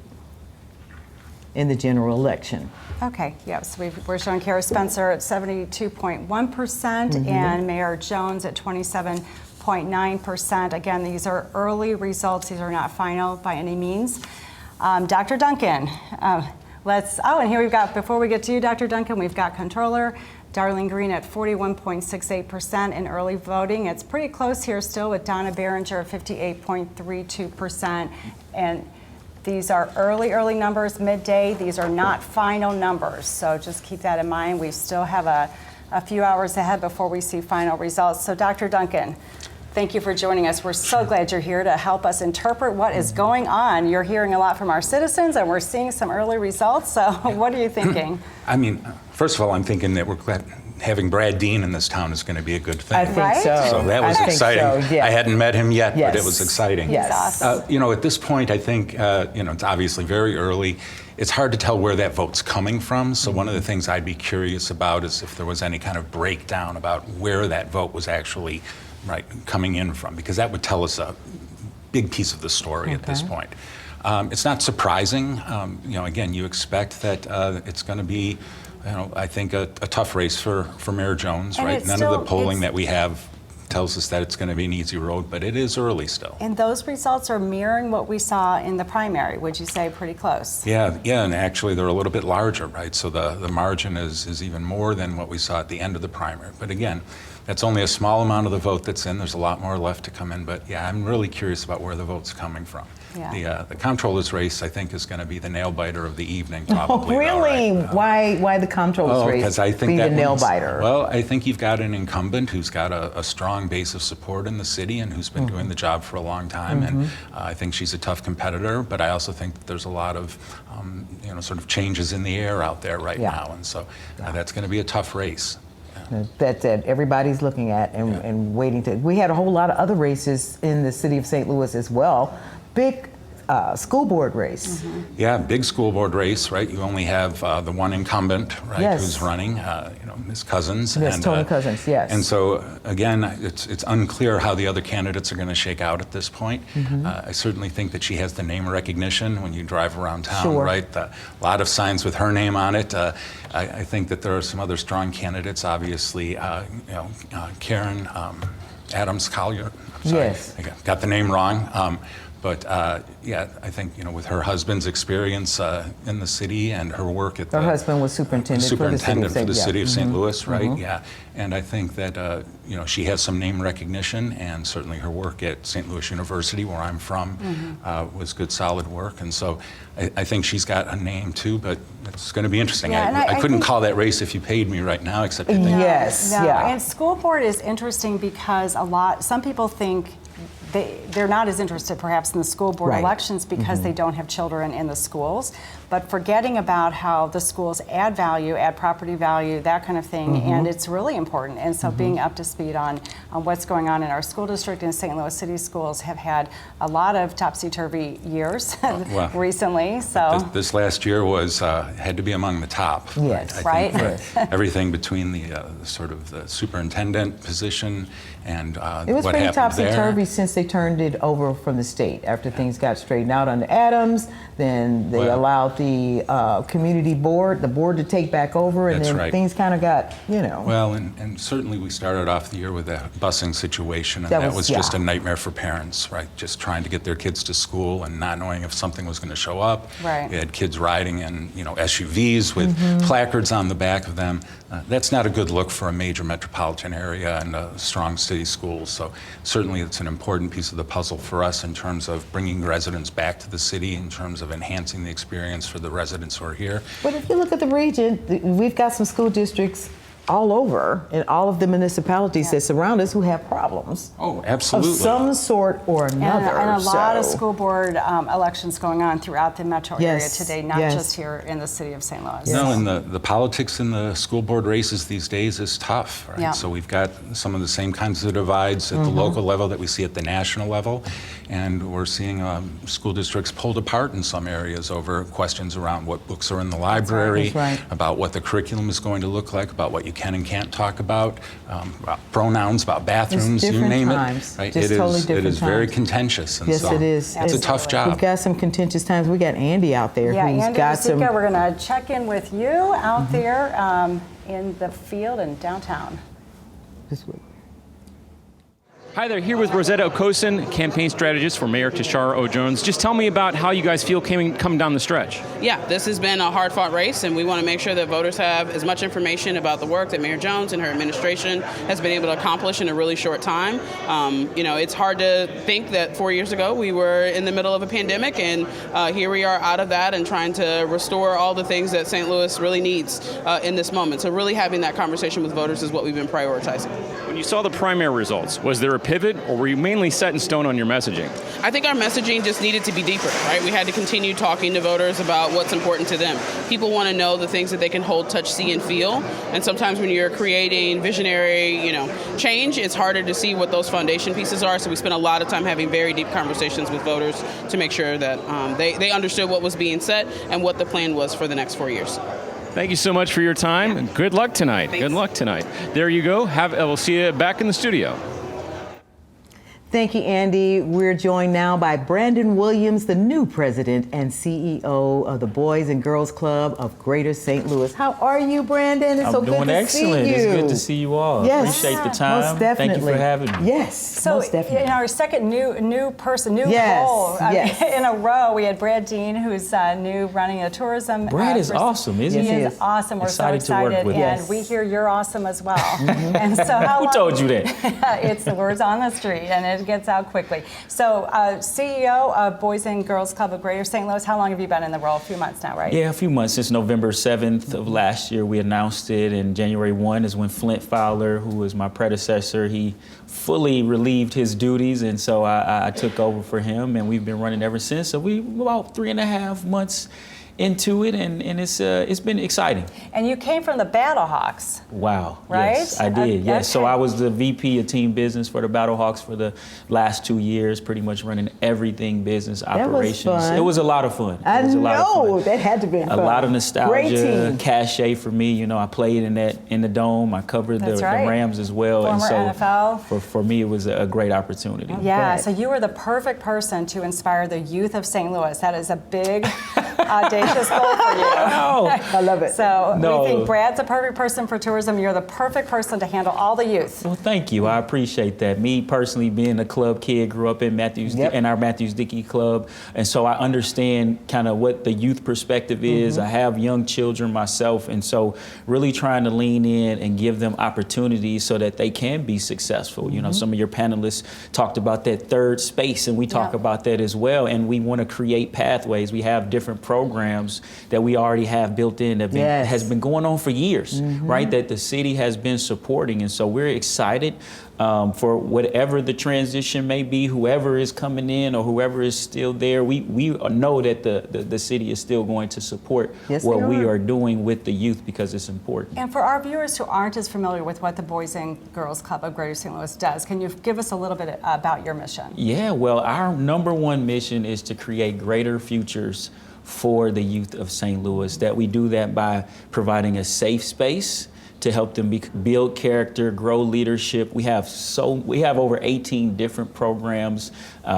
general election. Okay, yes, we're showing Kara Spencer at 72.1% and Mayor Jones at 27.9%. Again, these are early results. These are not final by any means. Dr. Duncan, and here we've got, before we get to you, Dr. Duncan, we've got Comptroller Darlene Green at 41.68% in early voting. It's pretty close here still with Donna Behringer at 58.32%. And these are early numbers, midday. These are not final numbers, so just keep that in mind. We still have a a few hours ahead before we see final results. So Dr. Duncan, thank you for joining us. We're so glad you're here to help us interpret what is going on. You're hearing a lot from our citizens, and we're seeing some early results. So what are you thinking? I mean, first of all, I'm thinking that we're glad having Brad Dean in this town is going to be a good thing. I think so. So that was exciting. So, yes. I hadn't met him yet, Yes. but it was exciting. Yes. Awesome. You know, at this point, I think, you know, it's obviously very early. It's hard to tell where that vote's coming from. So one of the things I'd be curious about is if there was any kind of breakdown about where that vote was actually coming in from, because that would tell us a big piece of the story at this point. It's not surprising. You know, again, you expect that it's going to be, you know, I think a tough race for Mayor Jones, And right? it's None still- of the polling it's- that we have tells us that it's going to be an easy road, but it is early still. And those results are mirroring what we saw in the primary, would you say pretty close? Yeah, and actually they're a little bit larger, right? So the margin is even more than what we saw at the end of the primary. But again, that's only a small amount of the vote that's in. There's a lot more left to come in. But yeah, I'm really curious about where the vote's coming from. Yeah. The comptroller's race, I think, is going to be the nail biter of the evening, probably. Oh, really? Though, right? Why the comptroller's race 'cause I think be the that nail one's- biter? Well, I think you've got an incumbent who's got a strong base of support in the city and who's been doing the job for a long time. And I think she's a tough competitor, but I also think that there's a lot of, you know, sort of changes in the air out there right now. And so that's going to be a tough race. That everybody's looking at and waiting to. We had a whole lot of other races in the city of St. Louis as well. Big school board race. Yeah, big school board race, right? You only have the one incumbent, right, Yes. who's running, you know, Ms. Cousins. Yes, Tony Cousins, yes. And so, again, it's unclear how the other candidates are going to shake out at this point. I certainly think that she has the name recognition when you drive around town, Sure. right? A lot of signs with her name on it. I think that there are some other strong candidates, obviously, you know, Karen Adams Collier. I'm sorry, Yes. I got the name wrong. But yeah, I think, you know, with her husband's experience in the city and her work at Her husband was superintendent for the city of St. Louis, right? Mhm. Yeah, and I think that you know, she has some name recognition, and certainly her work at St. Louis University, where I'm from, was good, solid work, and so I think she's got a name too. But it's going to be interesting. Yeah, and I couldn't think- call that race if you paid me right now, except I think Yes, No, yeah. and school board is interesting because some people think they're not as interested perhaps in the school board Right. elections because they don't have children in the schools, but forgetting about how the schools add value, add property value, that kind of thing, and it's really important. And so being up to speed on what's going on in our school district and St. Louis City schools have had a lot of topsy-turvy years well, recently. So this last year was had to be among the top. Yes. I think everything between the sort of the superintendent position and It was what pretty happened there. topsy-turvy since they turned it over from the state. After things got straightened out under Adams, then they Well- allowed the community board, the board to take back over, and That's then right. things kind of got, you know. Well, and certainly we started off the year with a busing situation, and That that was- was just yeah. a nightmare for parents, right? Just trying to get their kids to school and not knowing if something was going to show up. Right. You had kids riding in, you know, SUVs with placards on the back of them. That's not a good look for a major metropolitan area and strong city schools. So certainly it's an important piece of the puzzle for us in terms of bringing residents back to the city, in terms of enhancing the experience for the residents who are here. But if you look at the region, we've got some school districts all over in all of the municipalities that surround us who have problems Oh, absolutely. of some sort or another. and a lot of So- school board elections going on throughout the metro area Yes, today, not yes. just here in the city of St. Louis. No, and the politics in the school board races these days is tough, right? Yeah. So we've got some of the same kinds of divides at the local level that we see at the national level, and we're seeing school districts pulled apart in some areas over questions around what books are in the library, That's right. about what the curriculum is going to look like, about what you can and can't talk about pronouns, about bathrooms, you different name times. it. Right? Just It totally is different very times. contentious, and Yes, so it is. it's a tough Absolutely. We've job. got some contentious times. We got Andy out there Yeah, who's Andy got some. Rosica, we're going to check in with you out there in the field in downtown. This week. Hi there, here with Rosetta Okosin, campaign strategist for Mayor Tashara O. Jones. Just tell me about how you guys feel coming down the stretch. Yeah, this has been a hard-fought race, and we want to make sure that voters have as much information about the work that Mayor Jones and her administration has been able to accomplish in a really short time. It's hard to think that 4 years ago we were in the middle of a pandemic, and here we are out of that and trying to restore all the things that St. Louis really needs in this moment. So really having that conversation with voters is what we've been prioritizing. When you saw the primary results, was there a pivot, or were you mainly set in stone on your messaging? I think our messaging just needed to be deeper, right? We had to continue talking to voters about what's important to them. People want to know the things that they can hold, touch, see, and feel. And sometimes when you're creating visionary, change, it's harder to see what those foundation pieces are. So we spent a lot of time having very deep conversations with voters to make sure that they understood what was being said and what the plan was for the next 4 years. Thank you so much for your time, and good luck tonight. Thanks. Good luck tonight. There you go. We'll see you back in the studio. Thank you, Andy. We're joined now by Brandon Williams, the new president and CEO of the Boys and Girls Club of Greater St. Louis. How are you, Brandon? It's so good to see you. I'm doing excellent. It's good to see you all. Yes. Appreciate the time. Most definitely. Thank you for having me. Yes, So most definitely. in our second new person, new Yes, role yes. in a row, we had Brad Dean, who's new running a tourism. Brad is awesome, isn't he? He is awesome. We're Excited to so work excited, with and him. we hear you're awesome as well. And so, how Who told you that? It's the words on the street, and it gets out quickly. So, CEO of Boys and Girls Club of Greater St. Louis. How long have you been in the role? A few months now, right? Yeah, a few months. Since November 7th of last year, we announced it, and January 1 is when Flint Fowler, who was my predecessor, he fully relieved his duties, and so I took over for him, and we've been running ever since. So we about 3.5 months into it, and it's been exciting. And you came from the Battlehawks. Wow. Right? Yes, I did. Yes. So okay. I was the VP of team business for the Battlehawks for the last 2 years, pretty much running everything business operations. was fun. It was a lot of fun. I It was a lot of know, fun. that had to be fun. A lot of Great nostalgia, team. cachet for me. I played in the Dome. I covered the That's right. Rams as well. Former and so NFL. For me, it was a great opportunity. Yeah, so you were the perfect person to inspire the youth of St. Louis. That is a big, audacious goal for you. I love it. So No. we think Brad's a perfect person for tourism. You're the perfect person to handle all the youth. Well, thank you. I appreciate that. Me personally, being a club kid, grew up in in our Matthews Dickey Club, and so I understand kind of what the youth perspective is. I have young children myself, and so really trying to lean in and give them opportunities so that they can be successful. Some of your panelists talked about that third space, and we talk about that as well. And we want to create pathways. We have different programs that we already have built in that has been going on for years, right? That the city has been supporting, and so we're excited for whatever the transition may be, whoever is coming in or whoever is still there. We know that the city is still going to support what we are doing with the youth because it's important. And for our viewers who aren't as familiar with what the Boys and Girls Club of Greater St. Louis does, can you give us a little bit about your mission? Yeah, well, our number one mission is to create greater futures for the youth of St. Louis. That we do that by providing a safe space to help them build character, grow leadership. We have over 18 different programs.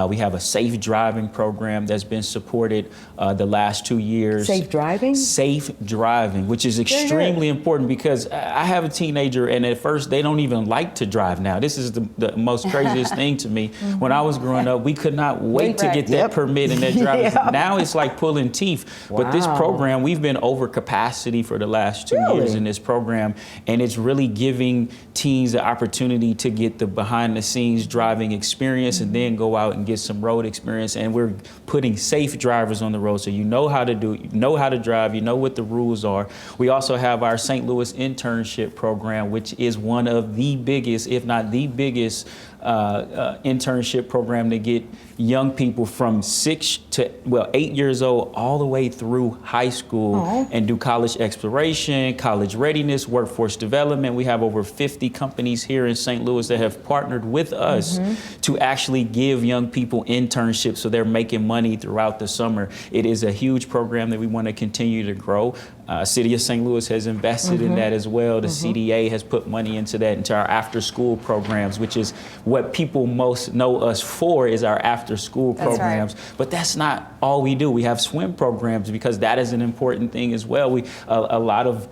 We have a safe driving program that's been supported the last 2 years. Safe driving? Safe driving, which is extremely important because I have a teenager, and at first they don't even like to drive now. This is the most craziest thing to me. When I was growing up, we could not wait to get that permit and that driver's. Now it's like pulling teeth. But this program, we've been over capacity for the last 2 years in this program, and it's really giving teens the opportunity to get the behind the scenes driving experience and then go out and get some road experience. And we're putting safe drivers on the road, so you know how to do it, you know how to drive, you know what the rules are. We also have our St. Louis internship program, which is one of the biggest, if not the biggest, internship program to get young people from 8 years old all the way through high school and do college exploration, college readiness, workforce development. We have over 50 companies here in St. Louis that have partnered with us to actually give young people internships so they're making money throughout the summer. It is a huge program that we want to continue to grow. City of St. Louis has invested in that as well. The CDA has put money into that, into our after school programs, which is what people most know us for is our after-school That's right. programs, but that's not all we do. We have swim programs because that is an important thing as well. A lot of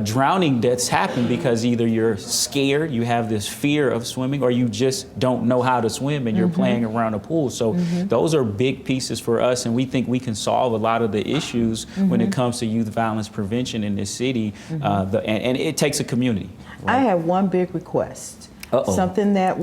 drowning deaths happen because either you're scared, you have this fear of swimming, or you just don't know how to swim and you're playing around a pool. So those are big pieces for us, and we think we can solve a lot of the issues when it comes to youth violence prevention in this city, and it takes a community. I have one big request. Uh-oh. Something that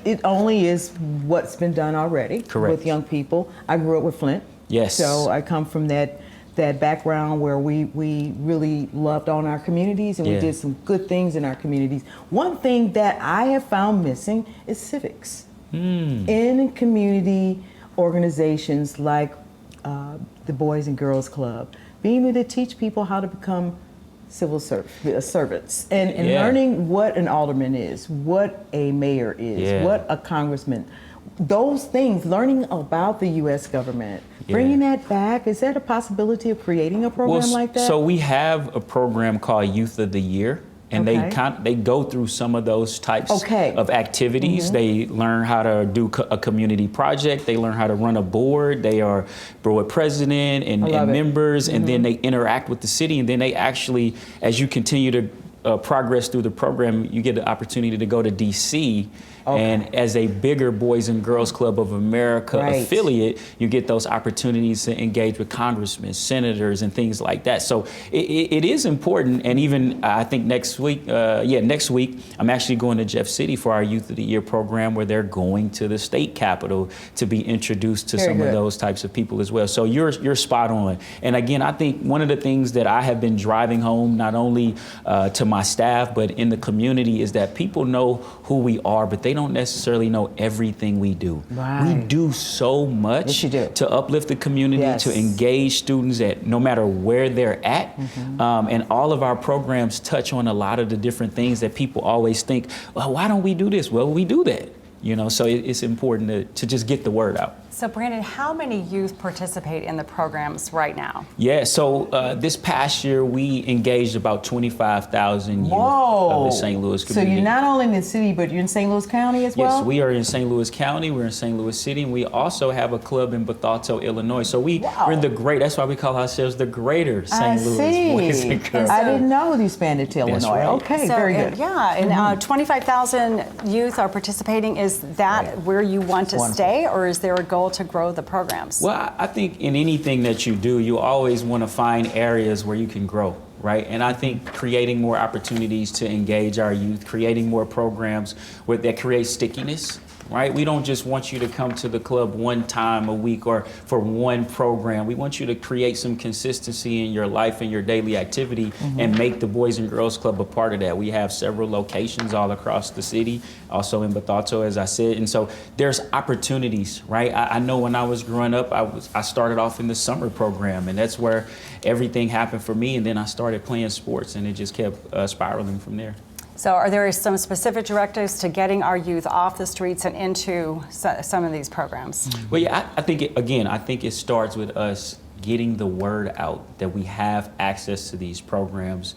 it only is what's been done already Correct. with young people. I grew up with Flint. Yes. So I come from that background where we really loved on our communities and we did some good things in our communities. One thing that I have found missing is civics. In community organizations like the Boys and Girls Club, being able to teach people how to become civil servants and learning what an alderman is, what a mayor is, what a congressman, those things, learning about the U.S. government, bringing that back. Is that a possibility of creating a program like that? So we have a program called Youth of the Year. And they go through some of those types of activities. They learn how to do a community project. They learn how to run a board. They are board president and members, and then they interact with the city. And then they actually, as you continue to progress through the program, you get the opportunity to go to D.C. And as a bigger Boys and Girls Club of America affiliate, you get those opportunities to engage with congressmen, senators, and things like that. So it is important. And even I think next week, I'm actually going to Jeff City for our Youth of the Year program, where they're going to the state capitol to be introduced to some of those types of people as well. So you're spot on. And again, I think one of the things that I have been driving home, not only to my staff, but in the community, is that people know who we are, but they don't necessarily know everything we do. We do so much to uplift the community, to engage students at no matter where they're at. And all of our programs touch on a lot of the different things that people always think, well, why don't we do this? Well, we do that. So it's important to just get the word out. So Brandon, how many youth participate in the programs right now? Yeah, so this past year we engaged about 25,000 youth of the St. Louis community. So you're not only in the city, but you're in St. Louis County as well? Yes, we are in St. Louis County, we're in St. Louis City, and we also have a club in Bethalto, Illinois. So we're in that's why we call ourselves the Greater St. Louis Boys and Girls. I didn't know you expanded to Illinois. Right. Okay, so, very good. And 25,000 youth are participating. Is that where you want to stay, or is there a goal to grow the programs? Well, I think in anything that you do, you always want to find areas where you can grow, right? And I think creating more opportunities to engage our youth, creating more programs that create stickiness, right? We don't just want you to come to the club one time a week or for one program. We want you to create some consistency in your life and your daily activity and make the Boys and Girls Club a part of that. We have several locations all across the city, also in Bethalto, as I said. And so there's opportunities, right? I know when I was growing up, I started off in the summer program, and that's where everything happened for me. And then I started playing sports, and it just kept spiraling from there. So are there some specific directives to getting our youth off the streets and into some of these programs? Well, yeah, I think it starts with us getting the word out that we have access to these programs.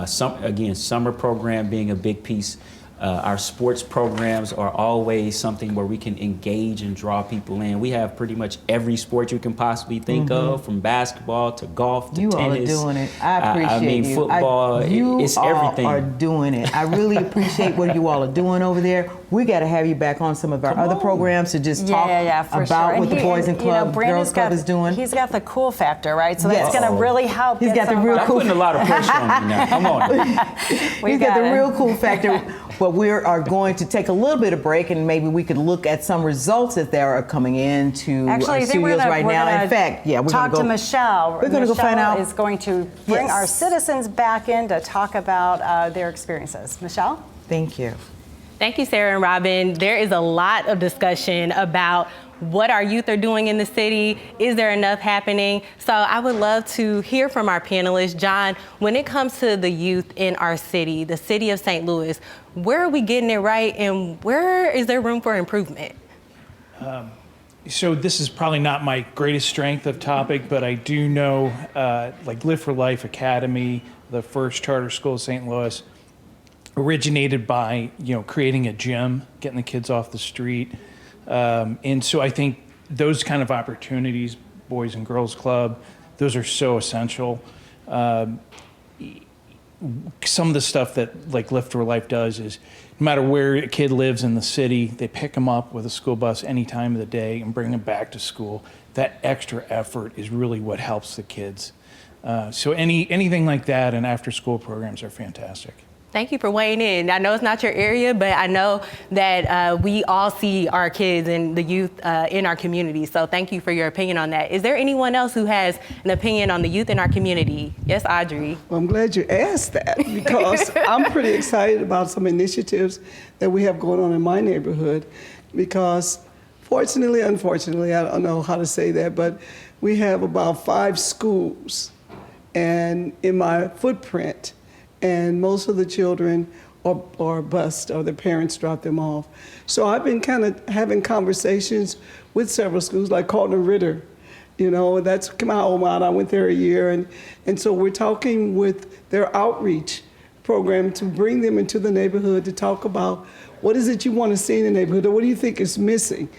Summer program being a big piece. Our sports programs are always something where we can engage and draw people in. We have pretty much every sport you can possibly think of, from basketball to golf to tennis. You all are doing it. I appreciate you. Football, it's everything. You all are doing it. I really appreciate what you all are doing over there. We got to have you back on some of our other programs to just talk about what the Boys and Girls Club is doing. He's got the cool factor, right? So that's going to really help. He's got the real cool. Putting a lot of pressure on me now. Come on. He's got the real cool factor. But we are going to take a little bit of break, and maybe we could look at some results that there are coming into our studios right now. In fact, we're going to talk to Michelle. We're going to go find out. Michelle is going to bring our citizens back in to talk about their experiences. Michelle? Thank you. Thank you, Sarah and Robin. There is a lot of discussion about what our youth are doing in the city. Is there enough happening? So I would love to hear from our panelists. John, when it comes to the youth in our city, the city of St. Louis, where are we getting it right, and where is there room for improvement? So this is probably not my greatest strength of topic, but I do know like Live for Life Academy, the first charter school of St. Louis, originated by, creating a gym, getting the kids off the street. And so I think those kind of opportunities, Boys and Girls Club, those are so essential. Some of the stuff that like Lift for Life does is no matter where a kid lives in the city, they pick them up with a school bus any time of the day and bring them back to school. That extra effort is really what helps the kids. So anything like that and after school programs are fantastic. Thank you for weighing in. I know it's not your area, but I know that we all see our kids and the youth in our community. So thank you for your opinion on that. Is there anyone else who has an opinion on the youth in our community? Yes, Audrey. Well, I'm glad you asked that because I'm pretty excited about some initiatives that we have going on in my neighborhood because fortunately, unfortunately, I don't know how to say that, but we have about 5 schools and in my footprint. And most of the children are bused or their parents drop them off. So I've been kind of having conversations with several schools like Cardinal Ritter. That's my alma mater. I went there a year. And so we're talking with their outreach program to bring them into the neighborhood to talk about what is it you want to see in the neighborhood or what do you think is missing?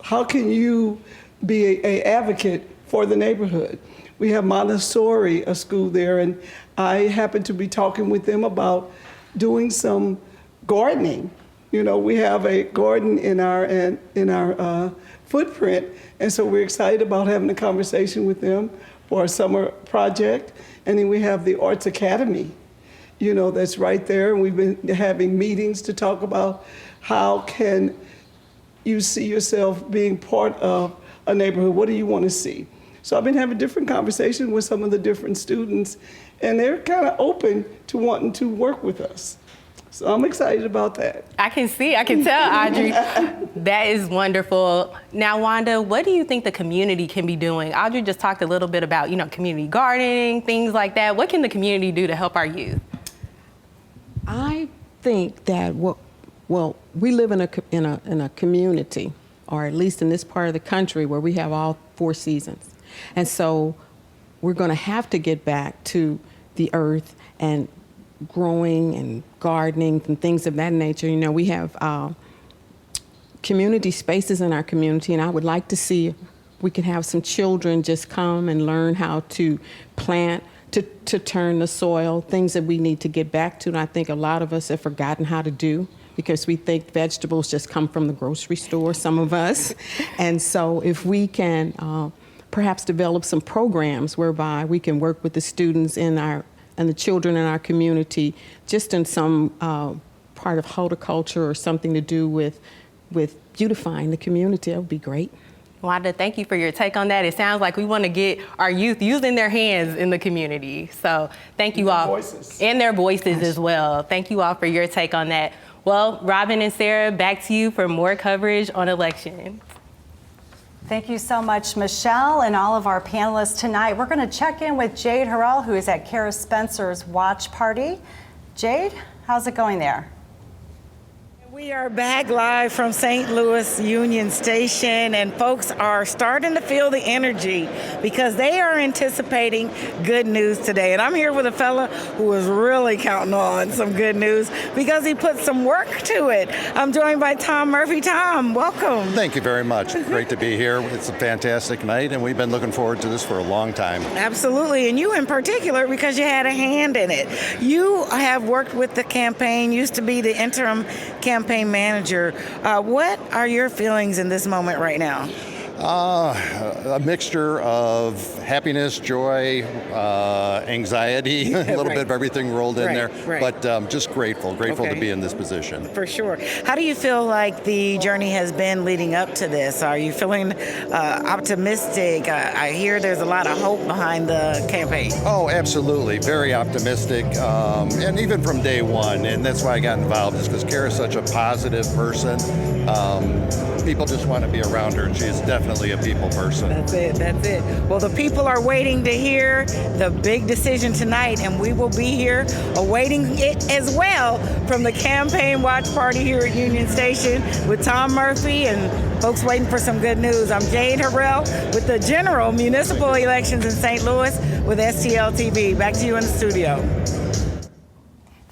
How can you be an advocate for the neighborhood? We have Montessori, a school there, and I happen to be talking with them about doing some gardening. We have a garden in our footprint, and so we're excited about having a conversation with them for a summer project. And then we have the Arts Academy, that's right there, and we've been having meetings to talk about how can you see yourself being part of a neighborhood. What do you want to see? So I've been having different conversations with some of the different students, and they're kind of open to wanting to work with us. So I'm excited about that. I can tell, Audrey. That is wonderful. Now, Wanda, what do you think the community can be doing? Audrey just talked a little bit about, community gardening, things like that. What can the community do to help our youth? I think that we live in a community, or at least in this part of the country, where we have all 4 seasons. And so we're going to have to get back to the earth and growing and gardening and things of that nature. We have community spaces in our community, and I would like to see if we can have some children just come and learn how to plant, to turn the soil, things that we need to get back to. And I think a lot of us have forgotten how to do because we think vegetables just come from the grocery store, some of us. And so if we can perhaps develop some programs whereby we can work with the students and the children in our community, just in some part of horticulture or something to do with beautifying the community, that would be great. Wanda, thank you for your take on that. It sounds like we want to get our youth using their hands in the community. So thank you all. And their voices as well. Thank you all for your take on that. Well, Robin and Sarah, back to you for more coverage on elections. Thank you so much, Michelle, and all of our panelists tonight. We're going to check in with Jade Harrell, who is at Kara Spencer's watch party. Jade, how's it going there? We are back live from St. Louis Union Station, and folks are starting to feel the energy because they are anticipating good news today. And I'm here with a fella who is really counting on some good news because he put some work to it. I'm joined by Tom Murphy. Tom, welcome. Thank you very much. Great to be here. It's a fantastic night, and we've been looking forward to this for a long time. Absolutely, and you in particular because you had a hand in it. You have worked with the campaign, used to be the interim campaign manager. What are your feelings in this moment right now? A mixture of happiness, joy, anxiety, a little bit of everything rolled in there, but just grateful to be in this position. For sure. How do you feel like the journey has been leading up to this? Are you feeling optimistic? I hear there's a lot of hope behind the campaign. Oh, absolutely. Very optimistic, and even from day one, and that's why I got involved, is because Kara's such a positive person. People just want to be around her, and she is definitely a people person. That's it. Well, the people are waiting to hear the big decision tonight, and we will be here awaiting it as well from the campaign watch party here at Union Station with Tom Murphy and folks waiting for some good news. I'm Jade Harrell with the general municipal elections in St. Louis with STL TV. Back to you in the studio.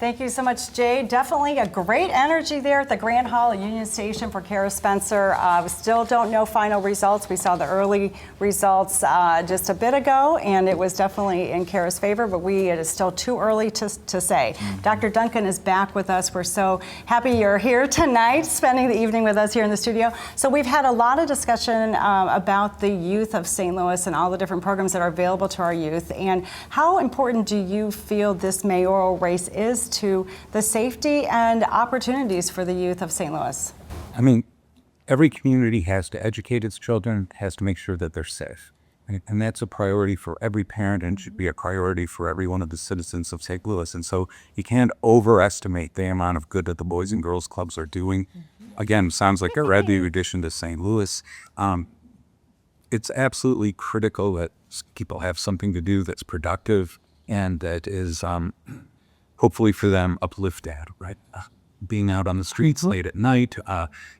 Thank you so much, Jay. Definitely a great energy there at the Grand Hall at Union Station for Kara Spencer. We still don't know final results. We saw the early results just a bit ago, and it was definitely in Kara's favor, but it is still too early to say. Dr. Duncan is back with us. We're so happy you're here tonight, spending the evening with us here in the studio. So we've had a lot of discussion about the youth of St. Louis and all the different programs that are available to our youth. And how important do you feel this mayoral race is to the safety and opportunities for the youth of St. Louis? I mean, every community has to educate its children, has to make sure that they're safe. And that's a priority for every parent, and it should be a priority for every one of the citizens of St. Louis. And so you can't overestimate the amount of good that the Boys and Girls Clubs are doing. Again, sounds like a revenue addition to St. Louis. It's absolutely critical that people have something to do that's productive and that is hopefully for them uplifted, right? Being out on the streets late at night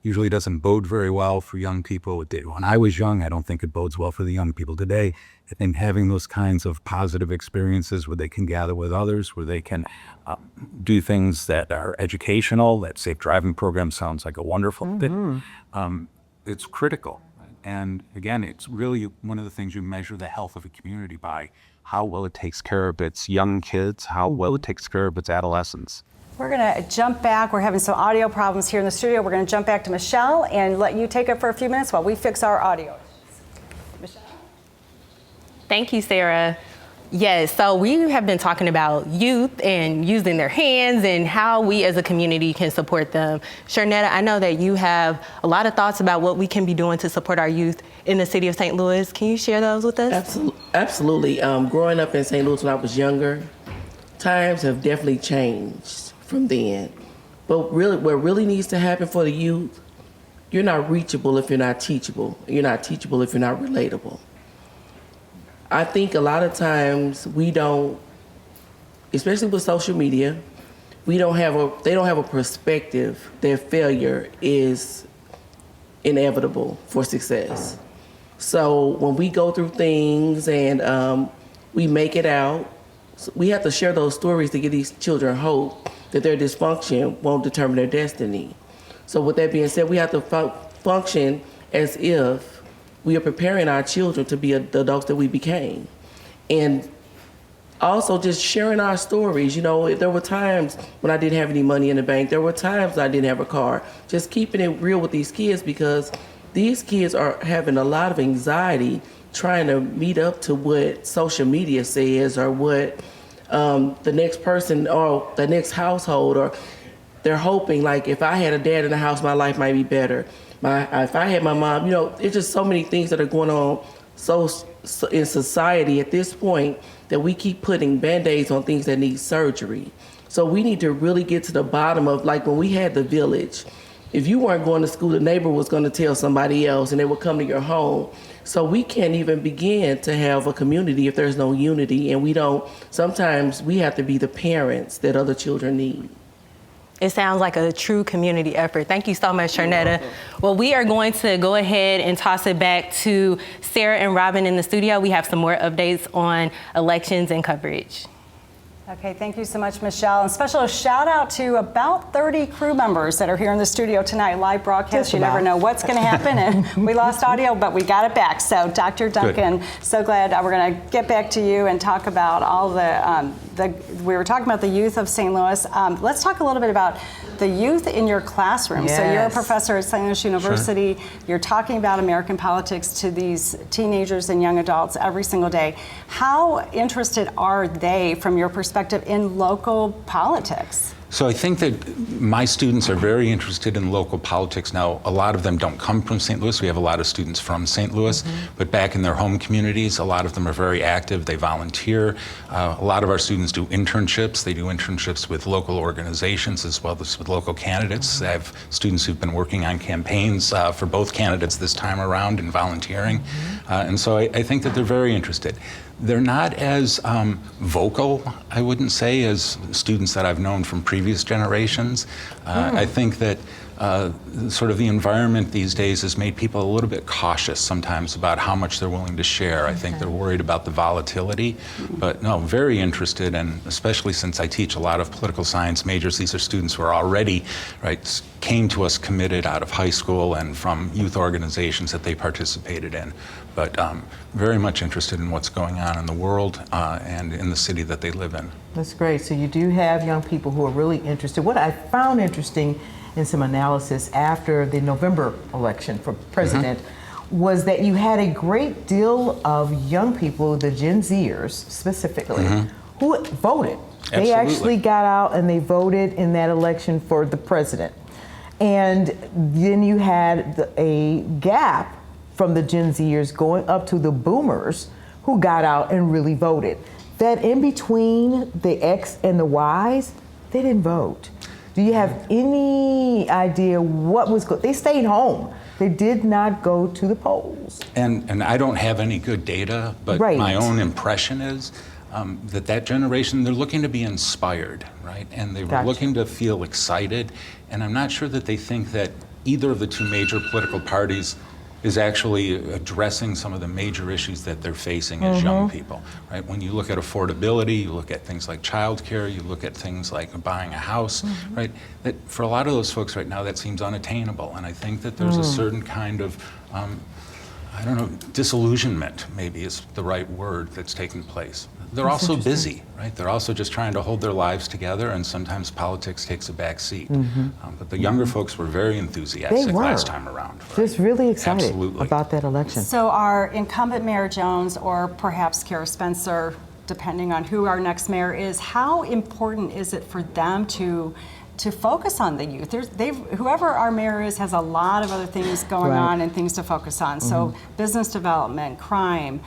usually doesn't bode very well for young people. It did when I was young. I don't think it bodes well for the young people today. I think having those kinds of positive experiences where they can gather with others, where they can do things that are educational, that safe driving program sounds like a wonderful thing. It's critical. And again, it's really one of the things you measure the health of a community by: how well it takes care of its young kids, how well it takes care of its adolescents. We're going to jump back. We're having some audio problems here in the studio. We're going to jump back to Michelle and let you take it for a few minutes while we fix our audio. Michelle? Thank you, Sarah. Yes, so we have been talking about youth and using their hands and how we as a community can support them. Sharnetta, I know that you have a lot of thoughts about what we can be doing to support our youth in the city of St. Louis. Can you share those with us? Absolutely. Growing up in St. Louis when I was younger, times have definitely changed from then. But really, what really needs to happen for the youth, you're not reachable if you're not teachable. You're not teachable if you're not relatable. I think a lot of times we don't, especially with social media, they don't have a perspective that failure is inevitable for success. So when we go through things and we make it out, we have to share those stories to give these children hope that their dysfunction won't determine their destiny. So with that being said, we have to function as if we are preparing our children to be the adults that we became. And also just sharing our stories. You know, there were times when I didn't have any money in the bank. There were times I didn't have a car. Just keeping it real with these kids, because these kids are having a lot of anxiety trying to meet up to what social media says or what the next person or the next household, or they're hoping, like, if I had a dad in the house, my life might be better. If I had my mom, you know, it's just so many things that are going on so in society at this point that we keep putting Band-Aids on things that need surgery. So we need to really get to the bottom of, like, when we had the village, if you weren't going to school, the neighbor was going to tell somebody else and they would come to your home. So we can't even begin to have a community if there's no unity, and sometimes we have to be the parents that other children need. It sounds like a true community effort. Thank you so much, Sharnetta. Well, we are going to go ahead and toss it back to Sarah and Robin in the studio. We have some more updates on elections and coverage. Okay, thank you so much, Michelle. And special shout out to about 30 crew members that are here in the studio tonight. Live broadcast, you never know what's going to happen. And we lost audio, but we got it back. So Dr. Duncan, so glad we're going to get back to you and talk about all we were talking about the youth of St. Louis. Let's talk a little bit about the youth in your classroom. Yes. So you're a professor at St. Louis University. Sure. You're talking about American politics to these teenagers and young adults every single day. How interested are they, from your perspective, in local politics? So I think that my students are very interested in local politics. Now, a lot of them don't come from St. Louis. We have a lot of students from St. Louis, but back in their home communities, a lot of them are very active. They volunteer. A lot of our students do internships. They do internships with local organizations as well as with local candidates. I have students who've been working on campaigns for both candidates this time around and volunteering. And so I think that they're very interested. They're not as vocal, I wouldn't say, as students that I've known from previous generations. I think that sort of the environment these days has made people a little bit cautious sometimes about how much they're willing to share. I think they're worried about the volatility, but no, very interested, and especially since I teach a lot of political science majors, these are students who are already, right, came to us committed out of high school and from youth organizations that they participated in, but very much interested in what's going on in the world and in the city that they live in. That's great. So you do have young people who are really interested. What I found interesting in some analysis after the November election for president was that you had a great deal of young people, the Gen Zers specifically, who voted. They actually got out and they voted in that election for the president. And then you had a gap from the Gen Zers going up to the boomers who got out and really voted. That in between the X and the Ys, they didn't vote. Do you have any idea what was going? They stayed home. They did not go to the polls. And I don't have any good data, but my own impression is that generation, they're looking to be inspired, right? And they were looking to feel excited. And I'm not sure that they think that either of the two major political parties is actually addressing some of the major issues that they're facing as young people, right? When you look at affordability, you look at things like childcare, you look at things like buying a house, right? That for a lot of those folks right now, that seems unattainable. And I think that there's a certain kind of, I don't know, disillusionment maybe is the right word that's taking place. They're also busy, right? They're also just trying to hold their lives together, and sometimes politics takes a back seat. But the younger folks were very enthusiastic last time around. Right? Just really excited Absolutely. about that election. So our incumbent Mayor Jones, or perhaps Kara Spencer, depending on who our next mayor is, how important is it for them to focus on the youth? Whoever our mayor is has a lot of other things going on and things to focus on. So business development, crime,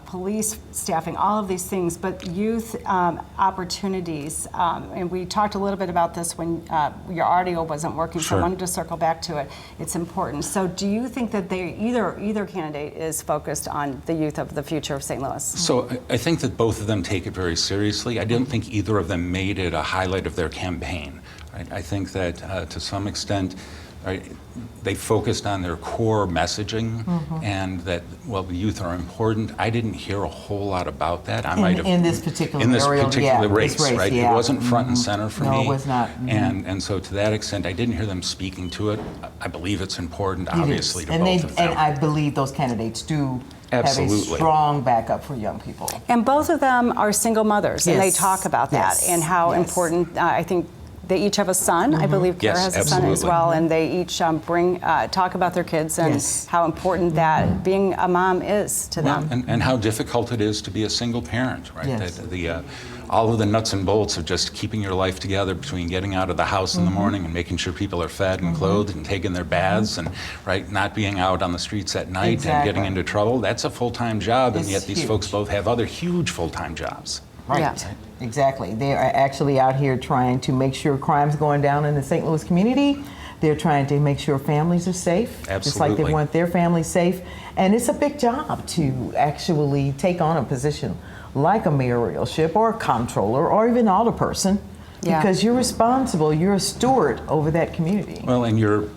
police staffing, all of these things, but youth opportunities. And we talked a little bit about this when your audio wasn't working, so I wanted to circle back to it. It's important. So do you think that either candidate is focused on the youth of the future of St. Louis? So I think that both of them take it very seriously. I didn't think either of them made it a highlight of their campaign. Right? I think that to some extent, right, they focused on their core messaging and that, well, the youth are important. I didn't hear a whole lot about that. I might have in this particular race, right? It wasn't front and center for me. No, it was not. And so to that extent, I didn't hear them speaking to it. I believe it's important, obviously, to both of them. And I believe those candidates do Absolutely. have a strong backup for young people. And both of them are single mothers, and they talk about that and how important, I think, they each have a son. I believe Kara has a son as well, and they each talk about their kids and how important that being a mom is to them. And how difficult it is to be a single parent, right? All of the nuts and bolts of just keeping your life together between getting out of the house in the morning and making sure people are fed and clothed and taking their baths and not being out on the streets at night and getting into trouble. That's a full-time job, and yet these folks both have other huge full-time jobs. Right. Exactly. They are actually out here trying to make sure crime's going down in the St. Louis community. They're trying to make sure families are safe, just like they want their families safe. And it's a big job to actually take on a position like a mayoralship or a comptroller or even alderperson, because you're responsible, you're a steward over that community. Well, and your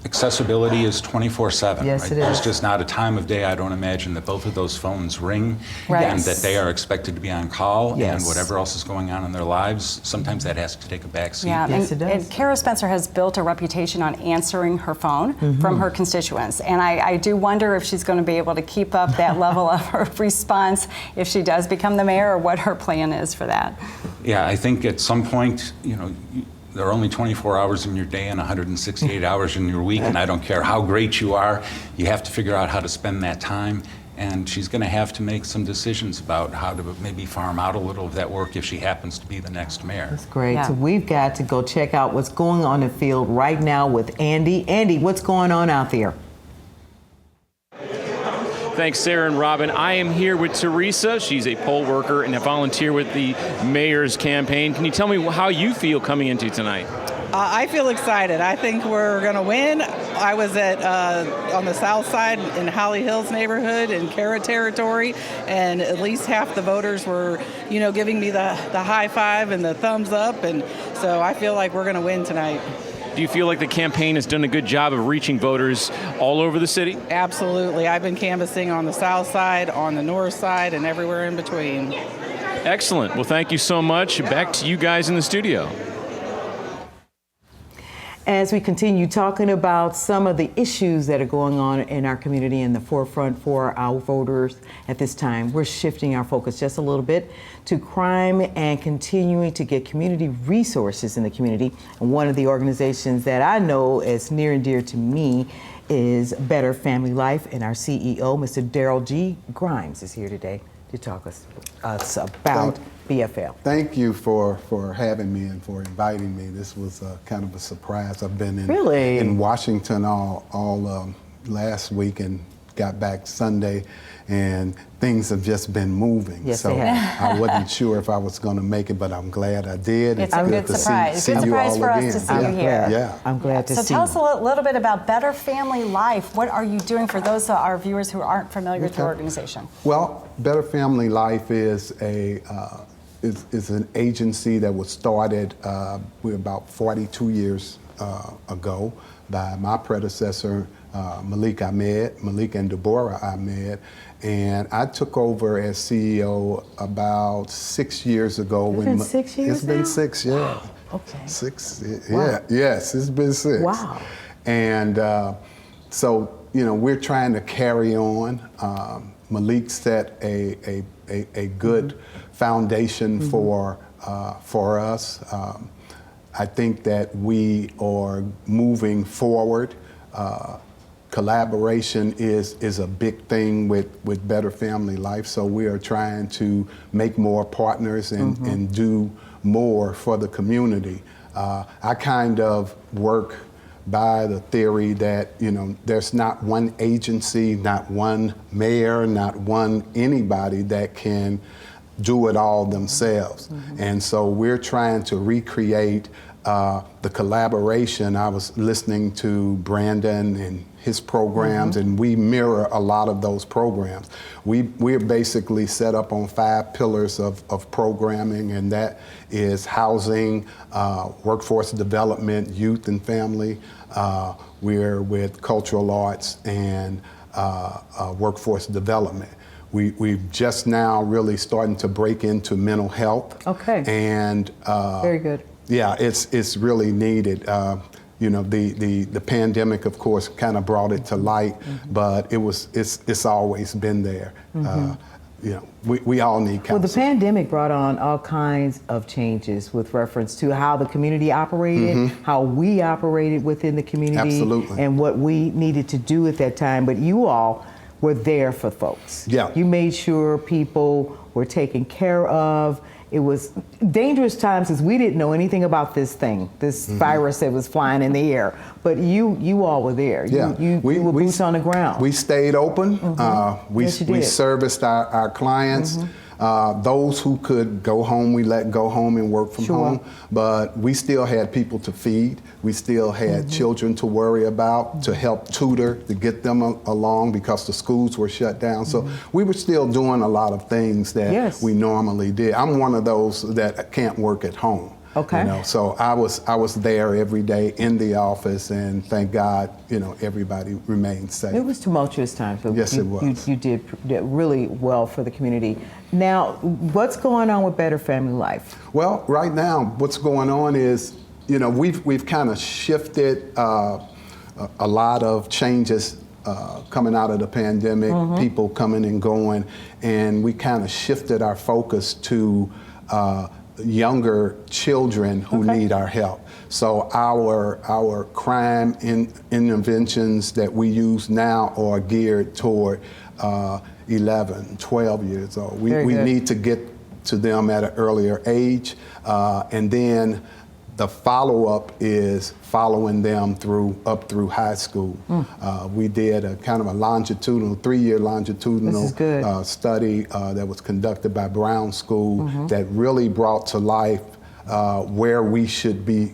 accessibility is 24/7. Yes, right? it is. There's just not a time of day, I don't imagine, that both of those phones ring and that they are expected to be on call, and whatever else is going on in their lives, sometimes that has to take a back seat. Yes, it does. And Kara Spencer has built a reputation on answering her phone from her constituents, and I do wonder if she's going to be able to keep up that level of her response if she does become the mayor, or what her plan is for that. Yeah, I think at some point, there are only 24 hours in your day and 168 hours in your week, and I don't care how great you are, you have to figure out how to spend that time. And she's going to have to make some decisions about how to maybe farm out a little of that work if she happens to be the next mayor. That's great. So we've got to go check out what's going on in the field right now with Andy. Andy, what's going on out there? Thanks, Sarah and Robin. I am here with Teresa. She's a poll worker and a volunteer with the mayor's campaign. Can you tell me how you feel coming into tonight? I feel excited. I think we're going to win. I was on the south side in Holly Hills neighborhood in Kara territory, and at least half the voters were, giving me the high five and the thumbs up, and so I feel like we're going to win tonight. Do you feel like the campaign has done a good job of reaching voters all over the city? Absolutely. I've been canvassing on the south side, on the north side, and everywhere in between. Excellent. Well, thank you so much. Back to you guys in the studio. As we continue talking about some of the issues that are going on in our community in the forefront for our voters at this time, we're shifting our focus just a little bit to crime and continuing to get community resources in the community. And one of the organizations that I know is near and dear to me is Better Family Life, and our CEO, Mr. Darrell G. Grimes, is here today to talk us about BFL. Thank you for having me and for inviting me. This was kind of a surprise. I've been in Washington all last week and got back Sunday, and things have just been moving. Yes, so they have. I wasn't sure if I was going to make it, but I'm glad I did. It's a good surprise. Good surprise for us to see you here. Yeah, I'm glad to see you. So tell us a little bit about Better Family Life. What are you doing for those of our viewers who aren't familiar with your organization? Well, Better Family Life is is an agency that was started about 42 years ago by my predecessor, Malik and Deborah Ahmed. And I took over as CEO about 6 years ago. It's been 6 years It's been now? 6, yeah. Wow. Okay. 6, Wow. yeah, yes, it's been 6. Wow. And so, we're trying to carry on. Malik set a good foundation for us. I think that we are moving forward. Collaboration is a big thing with Better Family Life, so we are trying to make more partners and do more for the community. I kind of work by the theory that, there's not one agency, not one mayor, not one anybody that can do it all themselves. And so we're trying to recreate the collaboration. I was listening to Brandon and his programs, and we mirror a lot of those programs. We're basically set up on 5 pillars of programming, and that is housing, workforce development, youth and family. We're with cultural arts and workforce development. We've just now really starting to break into mental health. Okay. And very good. Yeah, it's really needed. The pandemic, of course, kind of brought it to light, but it's always been there. We all need counseling. Well, the pandemic brought on all kinds of changes with reference to how the community operated, how we operated within the community, Absolutely. And what we needed to do at that time. But you all were there for folks. Yeah. You made sure people were taken care of. It was dangerous times because we didn't know anything about this thing, this virus that was flying in the air. But you all were there. Yeah. You were boots on the ground. We stayed open. We Yes, you did. serviced our clients. Those who could go home, we let go home and work from home. But we still had people to feed. We still had children to worry about, to help tutor, to get them along because the schools were shut down. So we were still doing a lot of things that we normally did. I'm one of those that can't work at home. Okay. So I was there every day in the office, and thank God, everybody remained safe. It was tumultuous times. But Yes, it was. You did really well for the community. Now, what's going on with Better Family Life? Well, right now, what's going on is, we've kind of shifted a lot of changes coming out of the pandemic, people coming and going, and we kind of shifted our focus to younger children who need our help. So our crime interventions that we use now are geared toward 11, 12 years old. We need to get to them at an earlier age, and then the follow-up is following them up through high school. We did a kind of a 3-year longitudinal study that was conducted by Brown School that really brought to life where we should be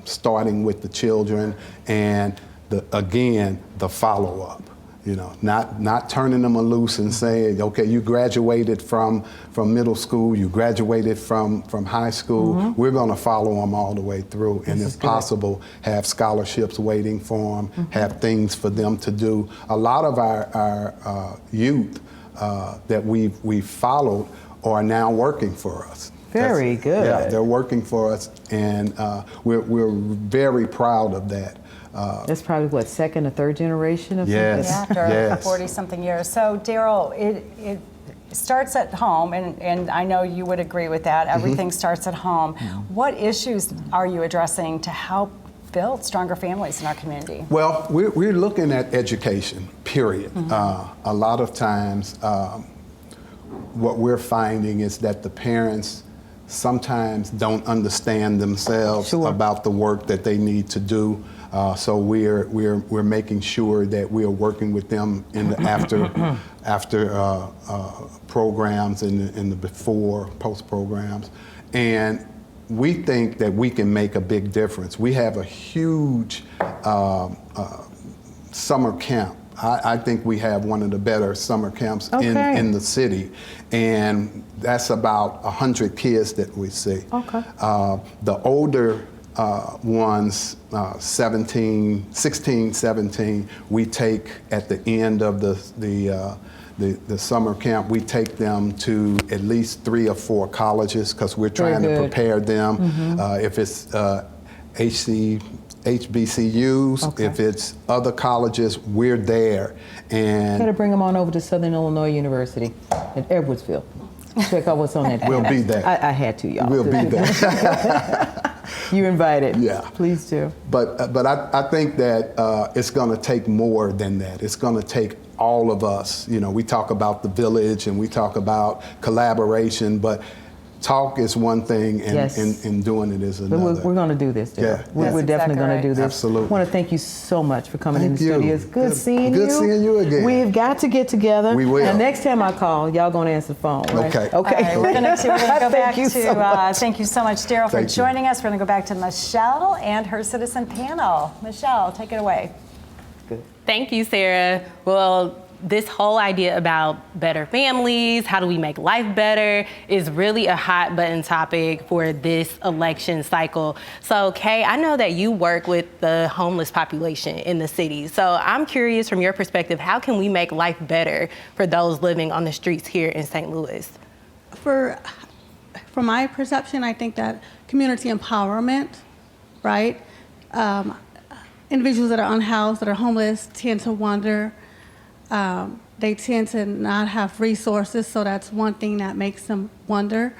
starting with the children, and the follow-up. You know, not turning them loose and saying, okay, you graduated from middle school, you graduated from high school, we're going to follow them all the way through. And if possible, have scholarships waiting for them, have things for them to do. A lot of our youth that we've followed are now working for us. Very good. Yeah, they're working for us, and we're very proud of that. That's probably what, second or third generation of yes, something? Yeah, after 40-something years. So, Daryl, it starts at home, and I know you would agree with that. Everything starts at home. What issues are you addressing to help build stronger families in our community? Well, we're looking at education, period. A lot of times, what we're finding is that the parents sometimes don't understand themselves about the work that they need to do. So we're making sure that we are working with them in the after programs and in the before post programs, and we think that we can make a big difference. We have a huge summer camp. I think we have one of the better summer camps in the city, and that's about 100 kids that we see. The older ones, 16, 17, we take at the end of the summer camp, we take them to at least 3 or 4 colleges because we're trying to prepare them. If it's HBCUs, if it's other colleges, we're there. And Got to bring them on over to Southern Illinois University in Edwardsville. Check out what's on that. We'll be there. I had to, y'all. We'll be there. You're invited. Yeah. Please do. But I think that it's going to take more than that. It's going to take all of us. You know, we talk about the village and we talk about collaboration, but talk is one thing, and doing it is another. We're going to do this. Yeah, we're definitely going to do this. Absolutely. I want to thank you so much for coming in the Thank studio. you. It's good seeing you. Good seeing you again. We've got to get together. We will. And next time I call, y'all going to answer the phone, right? Okay. Okay. All right, we're going to go back to, so much. thank you so much, Daryl, for Thank you. joining us. We're going to go back to Michelle and her citizen panel. Michelle, take it away. Thank you, Sarah. Well, this whole idea about better families, how do we make life better, is really a hot button topic for this election cycle. So, Kay, I know that you work with the homeless population in the city. So I'm curious, from your perspective, how can we make life better for those living on the streets here in St. Louis? From my perception, I think that community empowerment, right? Individuals that are unhoused, that are homeless, tend to wander. They tend to not have resources, so that's one thing that makes them wander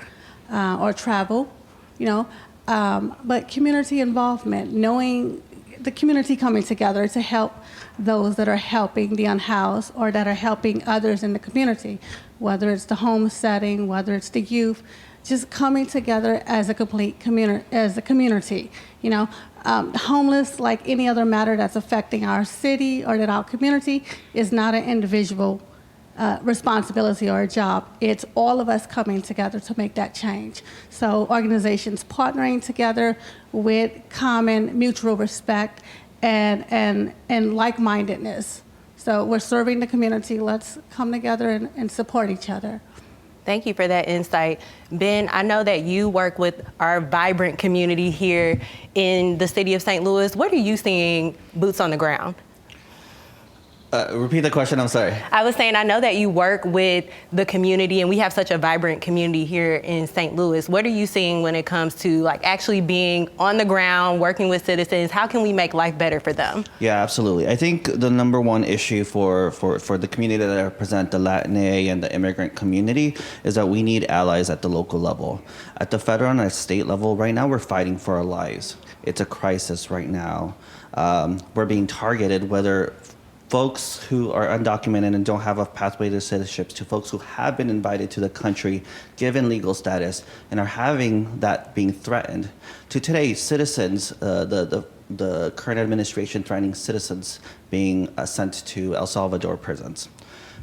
or travel, you know. But community involvement, knowing the community coming together to help those that are helping the unhoused or that are helping others in the community, whether it's the home setting, whether it's the youth, just coming together as a complete community, you know. Homeless, like any other matter that's affecting our city or that our community, is not an individual responsibility or a job. It's all of us coming together to make that change. So organizations partnering together with common mutual respect and like-mindedness. So we're serving the community. Let's come together and support each other. Thank you for that insight. Ben, I know that you work with our vibrant community here in the city of St. Louis. What are you seeing boots on the ground? Repeat the question, I'm sorry. I was saying, I know that you work with the community and we have such a vibrant community here in St. Louis. What are you seeing when it comes to like actually being on the ground, working with citizens? How can we make life better for them? Yeah, absolutely. I think the number one issue for the community that represent the Latina and the immigrant community is that we need allies at the local level. At the federal and at state level, right now we're fighting for our lives. It's a crisis right now. We're being targeted, whether folks who are undocumented and don't have a pathway to citizenship, to folks who have been invited to the country, given legal status, and are having that being threatened. To today, citizens, the current administration threatening citizens being sent to El Salvador prisons.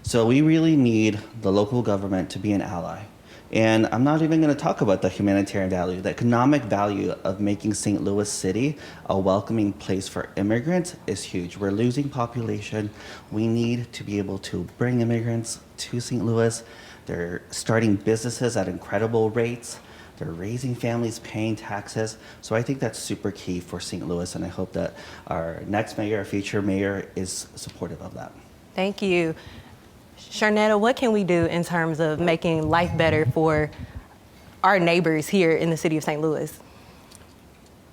So we really need the local government to be an ally. And I'm not even going to talk about the humanitarian value. The economic value of making St. Louis City a welcoming place for immigrants is huge. We're losing population. We need to be able to bring immigrants to St. Louis. They're starting businesses at incredible rates. They're raising families, paying taxes. So I think that's super key for St. Louis, and I hope that our next mayor, our future mayor, is supportive of that. Thank you. Sharnetta, what can we do in terms of making life better for our neighbors here in the city of St. Louis?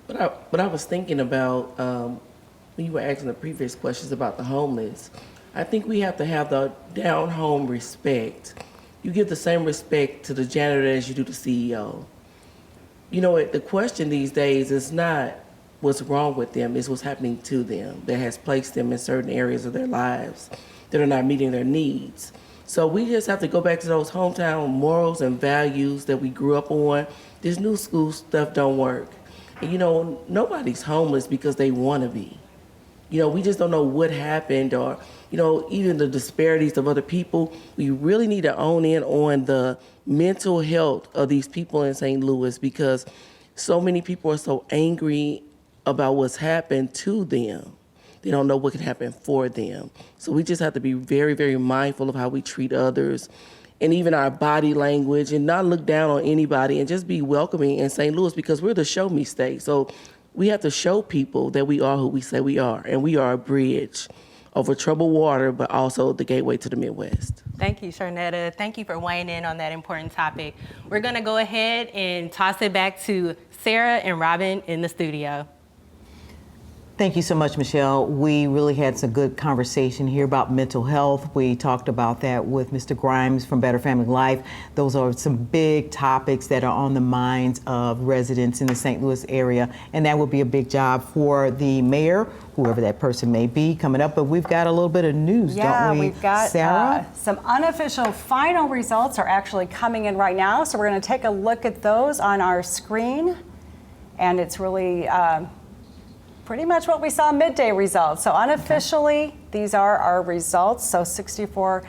What I was thinking about when you were asking the previous questions about the homeless, I think we have to have the down home respect. You give the same respect to the janitor as you do the CEO. You know, the question these days is not what's wrong with them, it's what's happening to them that has placed them in certain areas of their lives that are not meeting their needs. So we just have to go back to those hometown morals and values that we grew up on. This new school stuff don't work. And, you know, nobody's homeless because they want to be. You know, we just don't know what happened, or, you know, even the disparities of other people. We really need to own in on the mental health of these people in St. Louis, because so many people are so angry about what's happened to them. They don't know what can happen for them. So we just have to be very, very mindful of how we treat others, and even our body language, and not look down on anybody, and just be welcoming in St. Louis, because we're the show me state. So we have to show people that we are who we say we are, and we are a bridge over troubled water, but also the gateway to the Midwest. Thank you, Sharnetta. Thank you for weighing in on that important topic. We're gonna go ahead and toss it back to Sarah and Robin in the studio. Thank you so much, Michelle. We really had some good conversation here about mental health. We talked about that with Mr. Grimes from Better Family Life. Those are some big topics that are on the minds of residents in the St. Louis area, and that would be a big job for the mayor, whoever that person may be, coming up. But we've got a little bit of news, don't we, we've got Sarah? Some unofficial final results are actually coming in right now, so we're going to take a look at those on our screen, and it's really pretty much what we saw midday results. So unofficially, these are our results. So 64%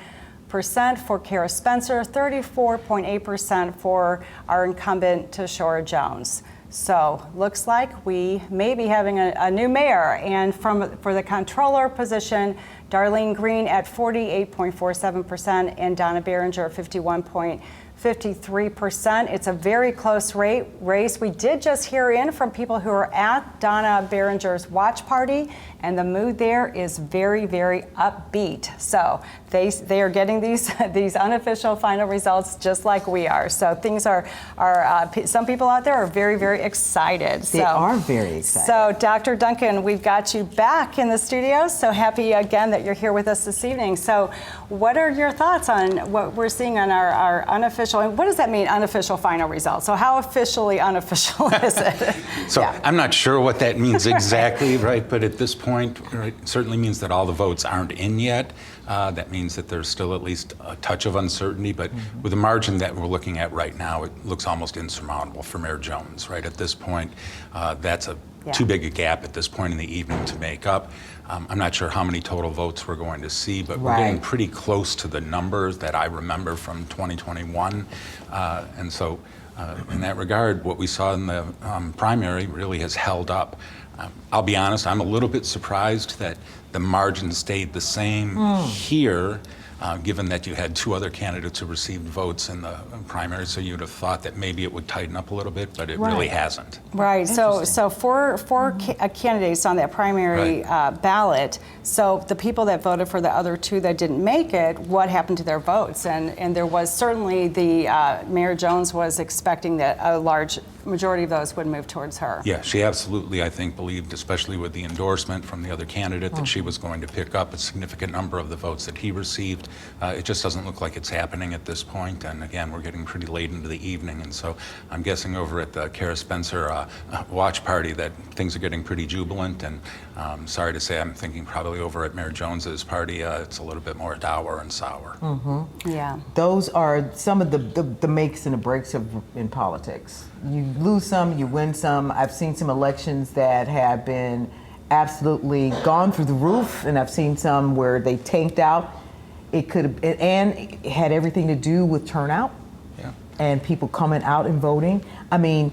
for Kara Spencer, 34.8% for our incumbent Tashora Jones. So looks like we may be having a new mayor. And for the Comptroller position, Darlene Green at 48.47% and Donna Behringer 51.53%. It's a very close race. We did just hear in from people who are at Donna Behringer's watch party, and the mood there is very, very upbeat. So they are getting these unofficial final results just like we are. So things are some people out there are very, very excited. They are very excited. So Dr. Duncan, we've got you back in the studio. So happy again that you're here with us this evening. So what are your thoughts on what we're seeing on our unofficial, and what does that mean, unofficial final results? So how officially unofficial is it? So I'm not sure what that means exactly, right? But at this point, right, it certainly means that all the votes aren't in yet. That means that there's still at least a touch of uncertainty, but with the margin that we're looking at right now, it looks almost insurmountable for Mayor Jones, right? At this point, that's too big a gap at this point in the evening to make up. I'm not sure how many total votes we're going to see, but we're getting pretty close to the numbers that I remember from 2021. And so in that regard, what we saw in the primary really has held up. I'll be honest, I'm a little bit surprised that the margin stayed the same here, given that you had two other candidates who received votes in the primary, so you'd have thought that maybe it would tighten up a little bit, but it really hasn't. Right. So four candidates on that primary ballot. So the people that voted for the other two that didn't make it, what happened to their votes? And there was certainly Mayor Jones was expecting that a large majority of those would move towards her. Yeah, she absolutely, I think, believed, especially with the endorsement from the other candidate, that she was going to pick up a significant number of the votes that he received. It just doesn't look like it's happening at this point. And again, we're getting pretty late into the evening. And so I'm guessing over at the Kara Spencer watch party that things are getting pretty jubilant. And sorry to say, I'm thinking probably over at Mayor Jones's party, it's a little bit more dour and sour. Yeah. Those are some of the makes and the breaks in politics. You lose some, you win some. I've seen some elections that have been absolutely gone through the roof, and I've seen some where they tanked out. It could have, and it had everything to do with turnout. Yeah. and people coming out and voting. I mean,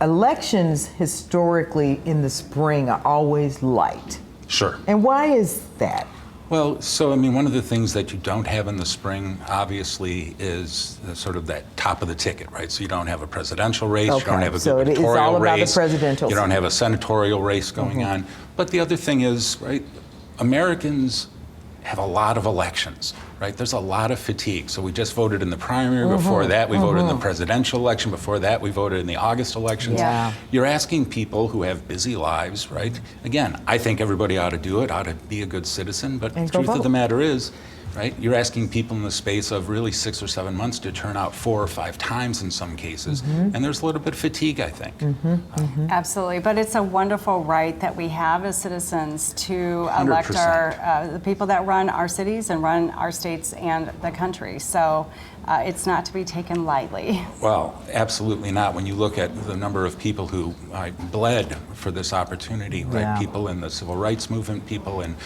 elections historically in the spring are always light. Sure. And why is that? Well, so I mean, one of the things that you don't have in the spring, obviously, is sort of that top of the ticket, right? So you don't have a presidential race, you don't have a so gubernatorial it's all about race, the presidential. you don't have a senatorial race going on. But the other thing is, right, Americans have a lot of elections, right? There's a lot of fatigue. So we just voted in the primary. Before that, we voted in the presidential election. Before that, we voted in the August elections. Yeah. You're asking people who have busy lives, right? Again, I think everybody ought to do it, ought to be a good citizen, but the truth of the matter is, right, you're asking people in the space of really 6 or 7 months to turn out 4 or 5 times in some cases, and there's a little bit of fatigue, I think. Absolutely, but it's a wonderful right that we have as citizens to elect 100%. the people that run our cities and run our states and the country. So it's not to be taken lightly. Well, absolutely not. When you look at the number of people who bled for this opportunity, right? Yeah. People in the civil rights movement, people in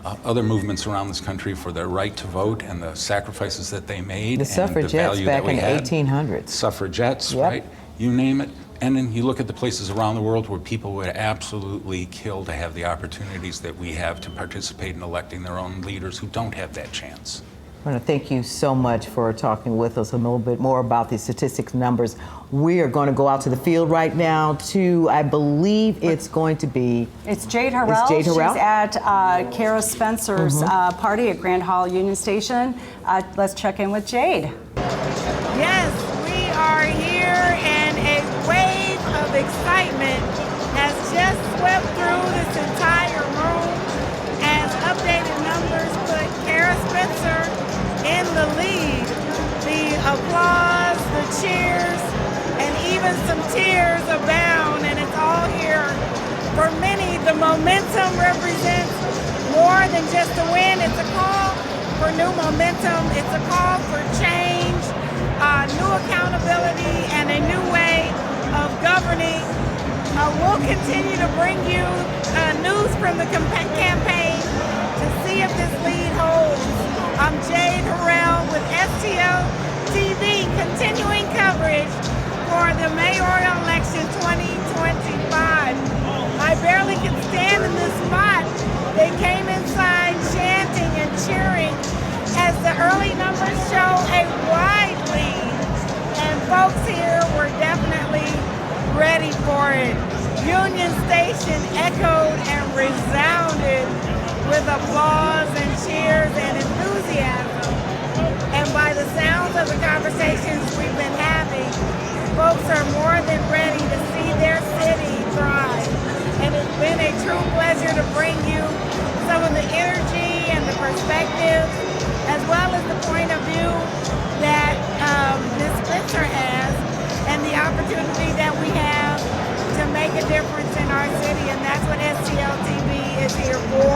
other movements around this country for their right to vote and the sacrifices that they made. The and suffragettes the value back that we in the had. 1800s. Suffragettes, right? You name it. And then you look at the places around the world where people would absolutely kill to have the opportunities that we have to participate in electing their own leaders who don't have that chance. I want to thank you so much for talking with us a little bit more about the statistics numbers. We are going to go out to the field right now to, I believe it's going to be... It's Jade Harrell. Jade Harrell? She's at Kara Spencer's party at Grand Hall Union Station. Let's check in with Jade. Yes, we are here, and a wave of excitement has just swept through this entire room as updated numbers put Kara Spencer in the lead. The applause, the cheers, and even some tears abound, and it's all here. For many, the momentum represents more than just a win. It's a call for new momentum. It's a call for change, new accountability, and a new way of governing. We'll continue to bring you news from the campaign to see if this lead holds. I'm Jade Harrell with STL TV, continuing coverage for the mayoral election 2025. I barely could stand in this spot. They came inside chanting and cheering as the early numbers show a wide lead. And folks here were definitely ready for it. Union Station echoed and resounded with applause and cheers and enthusiasm. And by the sounds of the conversations we've been having, folks are more than ready to see their city thrive. And it's been a true pleasure to bring you some of the energy and the perspective, as well as the point of view that Ms. Spencer has, and the opportunity that we have to make a difference in our city, and that's what STL TV is here for.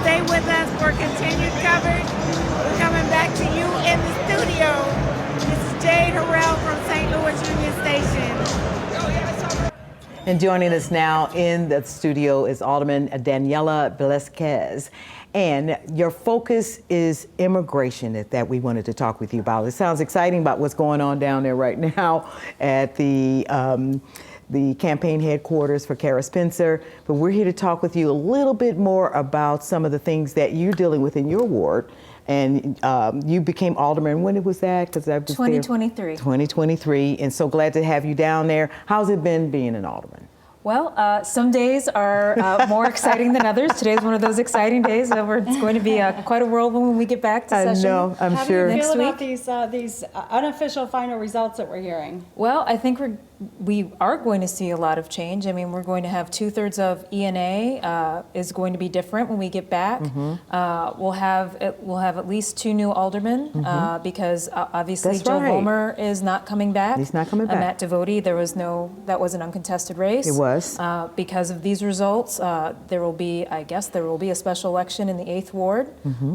Stay with us for continued coverage. We're coming back to you in the studio. This is Jade Harrell from St. Louis Union Station. And joining us now in the studio is Alderman Daniela Velasquez. And your focus is immigration that we wanted to talk with you about. It sounds exciting about what's going on down there right now at the campaign headquarters for Kara Spencer. But we're here to talk with you a little bit more about some of the things that you're dealing with in your ward. And you became alderman. When was that? 'Cause I was 2023. 2023. And so glad to have you down there. How's it been being an alderman? Well, some days are more exciting than others. Today's one of those exciting days. It's going to be quite a whirlwind when we get back to session. I know, I'm How sure. do you feel Next about these unofficial final results that we're hearing? Well, I think we are going to see a lot of change. I mean, we're going to have 2/3 of ENA is going to be different when we get back. We'll have at least 2 new aldermen because obviously That's Joe right. Vollmer is not coming back. He's not coming back. Matt Devoti, that was an uncontested race. It was. Because of these results, there will be a special election in the 8th ward.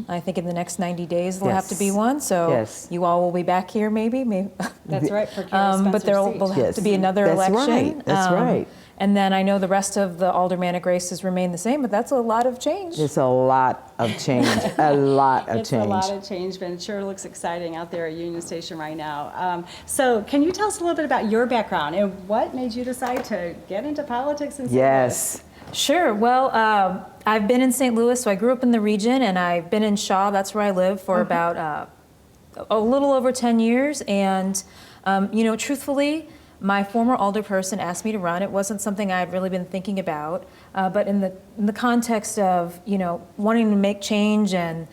I think in the next 90 days there'll have to be one. So you all will be back here maybe. That's right, for Kara Spencer's but there seat. will have to be another election. That's right. And then I know the rest of the aldermanic races remain the same, but that's a lot of change. It's a lot of change, a lot of It's change. a lot of change, but it sure looks exciting out there at Union Station right now. So can you tell us a little bit about your background and what made you decide to get into politics in St. Yes. Sure. Well, I've been in St. Louis, so I grew up in the region, and I've been in Shaw, that's where I live, for about a little over 10 years. And, you know, truthfully, my former alderperson asked me to run. It wasn't something I had really been thinking about, but in the context of, you know, wanting to make change and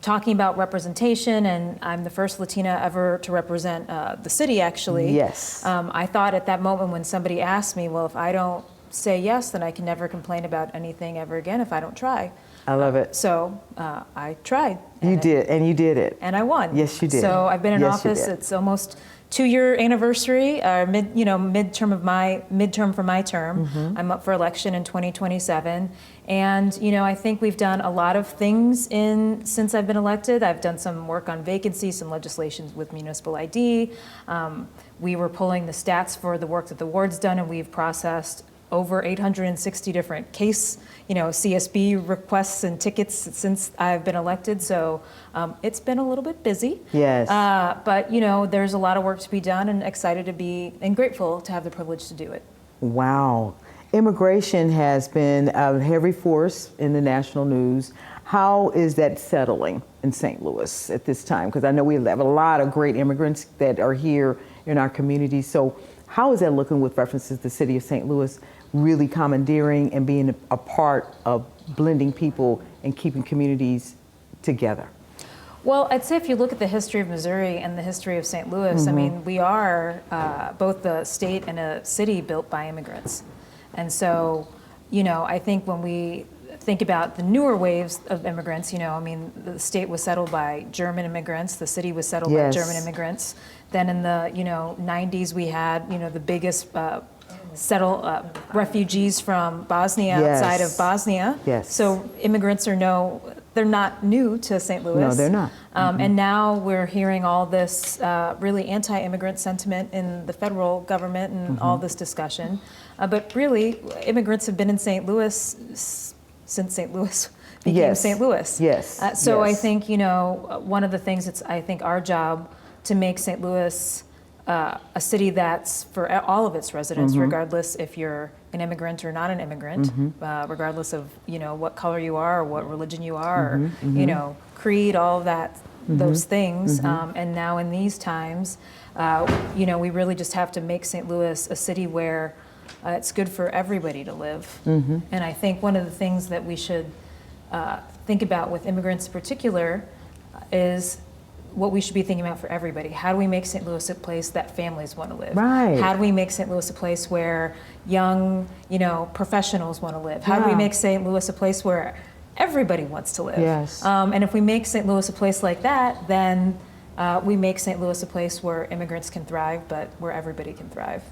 talking about representation, and I'm the first Latina ever to represent the city, actually. Yes. I thought at that moment when somebody asked me, well, if I don't say yes, then I can never complain about anything ever again if I don't try. I love it. So I tried. You did, and you did it. And I won. Yes, you did. So I've been in Yes, you office. did. It's almost 2-year anniversary, midterm for my term. Mm-hmm. I'm up for election in 2027. And, you know, I think we've done a lot of things since I've been elected. I've done some work on vacancies, some legislation with municipal ID. We were pulling the stats for the work that the ward's done, and we've processed over 860 different CSB requests and tickets since I've been elected. So it's been a little bit busy. Yes. But, you know, there's a lot of work to be done, and excited to be and grateful to have the privilege to do it. Wow. Immigration has been a heavy force in the national news. How is that settling in St. Louis at this time? Because I know we have a lot of great immigrants that are here in our community. So how is that looking with references to the city of St. Louis really commandeering and being a part of blending people and keeping communities together? Well, I'd say if you look at the history of Missouri and the history of St. Louis, I mean, we are both a state and a city built by immigrants. And so, you know, I think when we think about the newer waves of immigrants, you know, I mean, the state was settled by German immigrants, the city was settled by German immigrants. Then in the, 90s, we had, the biggest refugees from Bosnia outside of Bosnia. Yes. So immigrants they're not new to St. Louis. No, they're not. And now we're hearing all this really anti-immigrant sentiment in the federal government and all this discussion. But really, immigrants have been in St. Louis since St. Louis became St. Louis. Yes. So I think, one of the things it's, I think, our job to make St. Louis a city that's for all of its residents, regardless if you're an immigrant or not an immigrant, regardless of what color you are or what religion you are, or creed, all of that, those things. And now in these times, we really just have to make St. Louis a city where it's good for everybody to live. And I think one of the things that we should think about with immigrants in particular is what we should be thinking about for everybody. How do we make St. Louis a place that families want to live? Right. How do we make St. Louis a place where young, professionals want to live? How do we make St. Louis a place where everybody wants to live? Yes. And if we make St. Louis a place like that, then we make St. Louis a place where immigrants can thrive, but where everybody can thrive.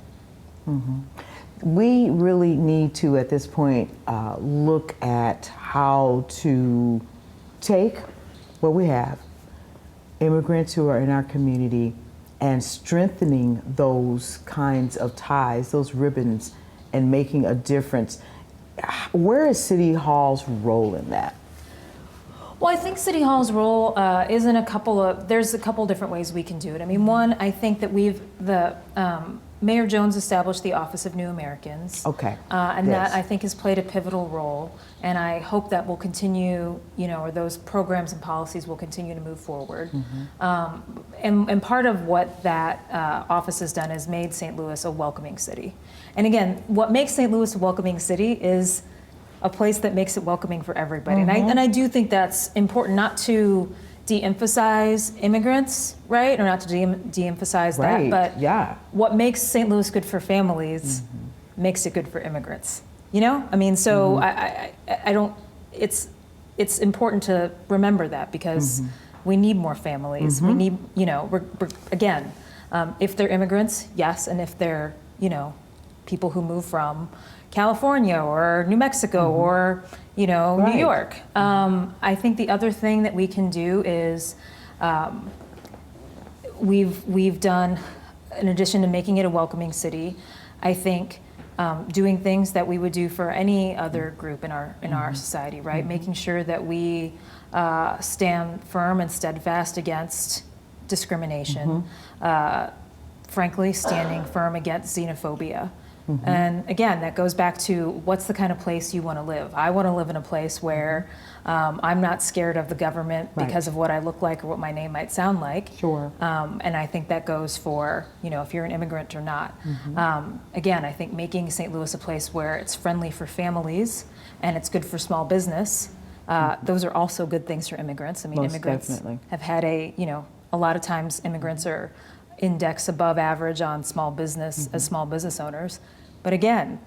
We really need to, at this point, look at how to take what we have, immigrants who are in our community, and strengthening those kinds of ties, those ribbons, and making a difference. Where is City Hall's role in that? Well, I think City Hall's role is in there's a couple different ways we can do it. I mean, one, I think that Mayor Jones established the Office of New Americans. Okay. And that, I think, has played a pivotal role. And I hope that will continue, or those programs and policies will continue to move forward. And part of what that office has done is made St. Louis a welcoming city. And again, what makes St. Louis a welcoming city is a place that makes it welcoming for everybody. And I do think that's important, not to de-emphasize immigrants, right? Or not to de-emphasize that, but what makes St. Louis good for families makes it good for immigrants. I mean, so I don't, it's important to remember that, because we need more families. We need, again, if they're immigrants, yes, and if they're, people who move from California or New Mexico or New York. I think the other thing that we can do is we've done, in addition to making it a welcoming city, I think doing things that we would do for any other group in our society, right? Making sure that we stand firm and steadfast against discrimination. Frankly, standing firm against xenophobia. And again, that goes back to what's the kind of place you want to live. I want to live in a place where I'm not scared of the government because of what I look like or what my name might sound like. Sure. And I think that goes for, if you're an immigrant or not. Again, I think making St. Louis a place where it's friendly for families and it's good for small business, those are also good things for immigrants. I mean, Most immigrants definitely. have had a lot of times immigrants are index above average on small business as small business owners. But again,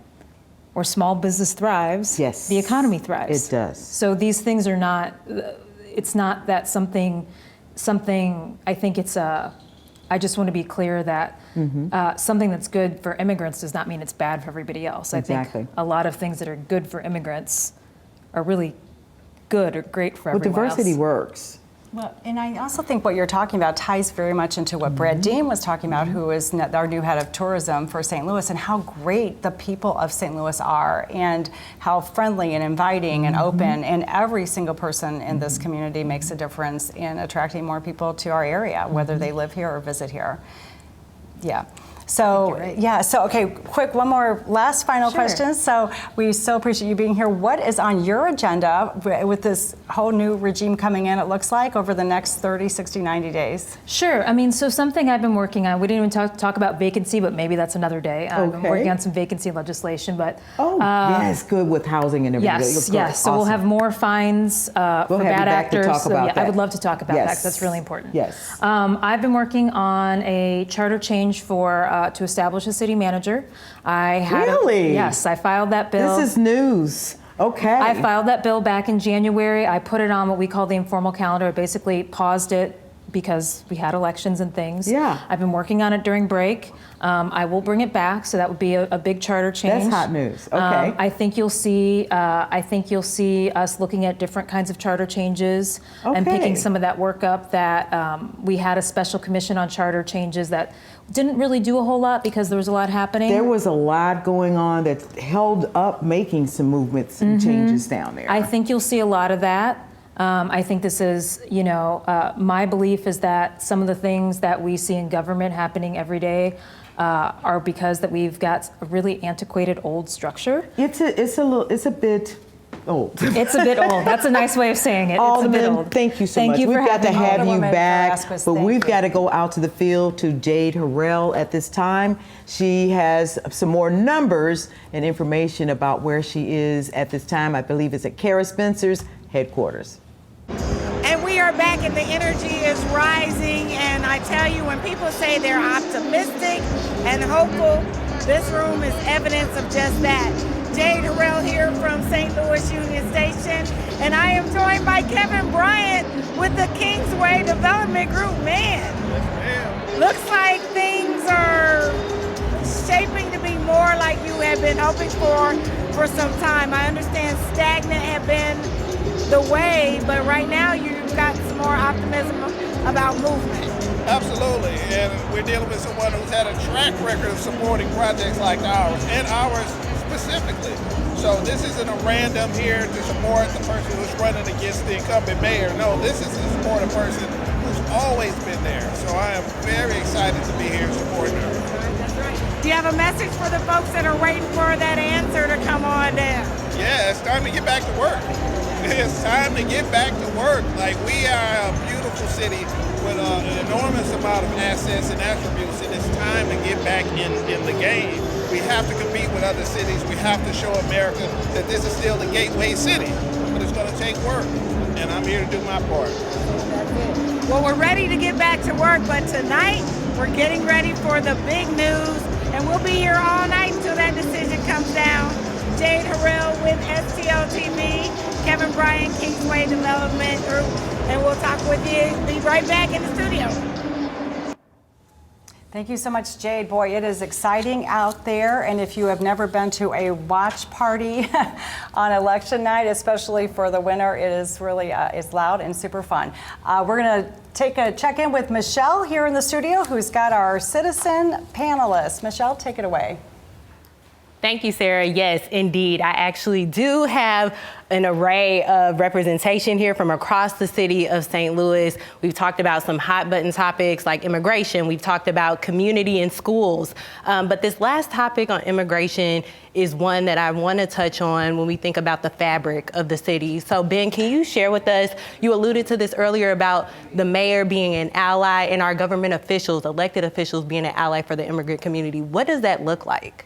where small business thrives, the economy thrives. It does. So these things are not, it's not that something, I think it's I just want to be clear that something that's good for immigrants does not mean it's bad for everybody else. I think a lot of things that are good for immigrants are really good or great for everyone diversity else. works. Well, and I also think what you're talking about ties very much into what Brad Dean was talking about, who is our new head of tourism for St. Louis, and how great the people of St. Louis are, and how friendly and inviting and open, and every single person in this community makes a difference in attracting more people to our area, whether they live here or visit here. Yeah. So, okay, quick, one more last final question. So we so appreciate you being here. What is on your agenda with this whole new regime coming in, it looks like, over the next 30, 60, 90 days? Sure. I mean, so something I've been working on, we didn't even talk about vacancy, but maybe that's another day. I've been working on some vacancy legislation, but... yes, good with housing and everything. Yes. So we'll have more fines for bad actors. I would love to talk about that because that's really important. Yes. I've been working on a charter change for to establish a city manager. Yes, I filed that bill. This is news. Okay. I filed that bill back in January. I put it on what we call the informal calendar. I basically paused it because we had elections and things. Yeah. I've been working on it during break. I will bring it back, so that would be a big charter change. That's hot news. Okay. I think you'll see. Us looking at different kinds of charter changes and picking some of that work up. That we had a special commission on charter changes that didn't really do a whole lot because there was a lot happening. There was a lot going on that held up making some movements and changes down there. I think you'll see a lot of that. I think this is, my belief is that some of the things that we see in government happening every day are because that we've got a really antiquated old structure. It's a bit old. It's a bit old. That's a nice way of saying it. It's a bit old. Thank you so much. We've got to have you back, but we've got to go out to the field to Jade Harrell at this time. She has some more numbers and information about where she is at this time. I believe it's at Kara Spencer's headquarters. And we are back and the energy is rising, and I tell you, when people say they're optimistic and hopeful, this room is evidence of just that. Jade Harrell here from St. Louis Union Station, and I am joined by Kevin Bryant with the Kingsway Development Group. Man, looks like things are shaping to be more like you have been hoping for some time. I understand stagnant have been the way, but right now you've got some more optimism about movement. Absolutely, and we're dealing with someone who's had a track record of supporting projects like ours, and ours specifically. So this isn't a random here to support the person who's running against the incumbent mayor. No, this is to support a person who's always been there. So I am very excited to be here supporting her. That's right. Do you have a message for the folks that are waiting for that answer to come on down? Yeah, it's time to get back to work. It's time to get back to work. Like, we are a beautiful city with an enormous amount of assets and attributes, and it's time to get back in the game. We have to compete with other cities. We have to show America that this is still the gateway city, but it's going to take work, and I'm here to do my part. Well, we're ready to get back to work, but tonight we're getting ready for the big news, and we'll be here all night until that decision comes down. Jade Harrell with STL TV, Kevin Bryant, Kingsway Development Group, and we'll talk with you. Be right back in the studio. Thank you so much, Jade. Boy, it is exciting out there, and if you have never been to a watch party on election night, especially for the winner, it is really it's loud and super fun. We're going to check in with Michelle here in the studio, who's got our citizen panelists. Michelle, take it away. Thank you, Sarah. Yes, indeed. I actually do have an array of representation here from across the city of St. Louis. We've talked about some hot button topics like immigration. We've talked about community and schools. But this last topic on immigration is one that I want to touch on when we think about the fabric of the city. So Ben, can you share with us, you alluded to this earlier about the mayor being an ally and our government officials, elected officials being an ally for the immigrant community. What does that look like?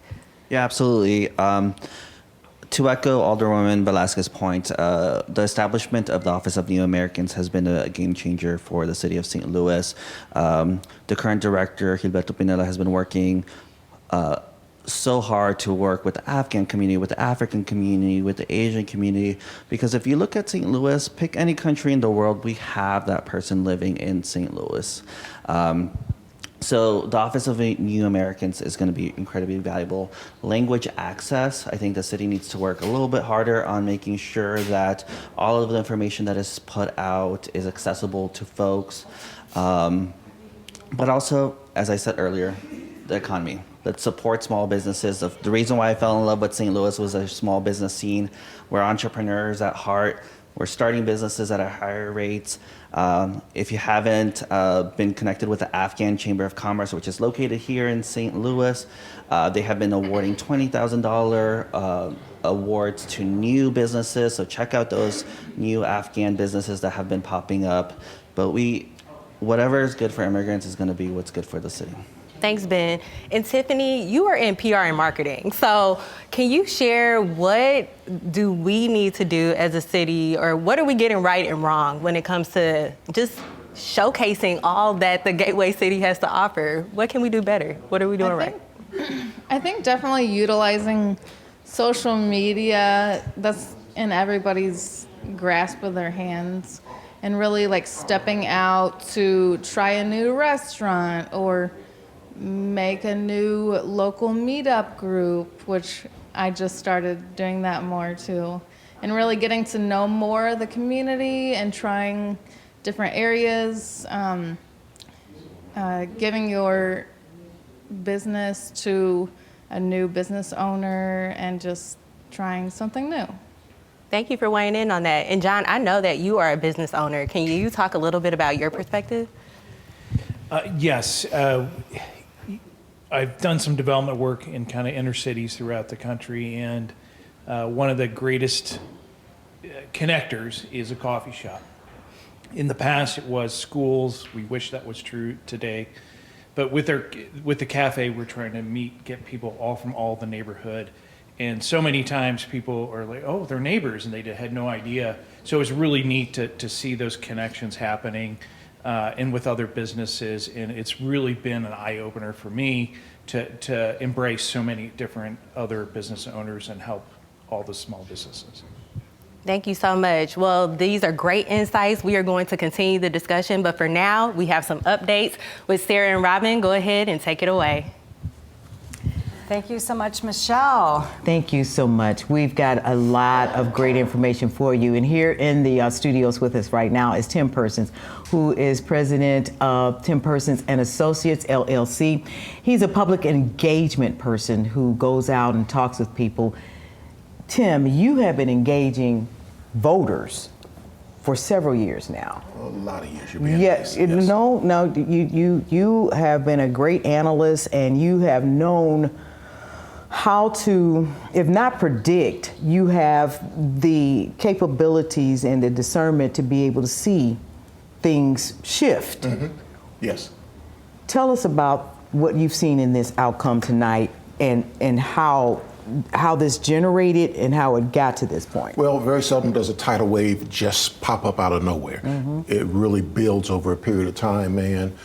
Yeah, absolutely. To echo Alderwoman Velasquez's point, the establishment of the Office of New Americans has been a game changer for the city of St. Louis. The current director, Gilberto Pinella, has been working so hard to work with the Afghan community, with the African community, with the Asian community, because if you look at St. Louis, pick any country in the world, we have that person living in St. Louis. So the Office of New Americans is going to be incredibly valuable. Language access, I think the city needs to work a little bit harder on making sure that all of the information that is put out is accessible to folks. But also, as I said earlier, the economy. Let's support small businesses. The reason why I fell in love with St. Louis was a small business scene. We're entrepreneurs at heart. We're starting businesses at a higher rates. If you haven't been connected with the Afghan Chamber of Commerce, which is located here in St. Louis, they have been awarding $20,000 awards to new businesses. So check out those new Afghan businesses that have been popping up. But whatever is good for immigrants is going to be what's good for the city. Thanks, Ben. And Tiffany, you are in PR and marketing. So can you share what do we need to do as a city, or what are we getting right and wrong when it comes to just showcasing all that the Gateway City has to offer? What can we do better? What are we doing right? I think definitely utilizing social media that's in everybody's grasp of their hands, and really like stepping out to try a new restaurant or make a new local meetup group, which I just started doing that more too. And really getting to know more of the community and trying different areas, giving your business to a new business owner and just trying something new. Thank you for weighing in on that. And John, I know that you are a business owner. Can you talk a little bit about your perspective? Yes. I've done some development work in kind of inner cities throughout the country, and one of the greatest connectors is a coffee shop. In the past, it was schools. We wish that was true today. But with the cafe, we're trying to get people all from all the neighborhood. And so many times people are like, oh, they're neighbors, and they had no idea. So it's really neat to see those connections happening and with other businesses. And it's really been an eye-opener for me to embrace so many different other business owners and help all the small businesses. Thank you so much. Well, these are great insights. We are going to continue the discussion, but for now, we have some updates with Sarah and Robin. Go ahead and take it away. Thank you so much, Michelle. Thank you so much. We've got a lot of great information for you. And here in the studios with us right now is Tim Persons, who is president of Tim Persons and Associates, LLC. He's a public engagement person who goes out and talks with people. Tim, you have been engaging voters for several years now. A lot of years. You're being Yes, nice. Yes. No, you have been a great analyst, and you have known how to, if not predict, you have the capabilities and the discernment to be able to see things shift. Mm-hmm. Yes. Tell us about what you've seen in this outcome tonight, and how this generated and how it got to this point. Well, very seldom does a tidal wave just pop up out of nowhere. Mm-hmm. It really builds over a period of time, and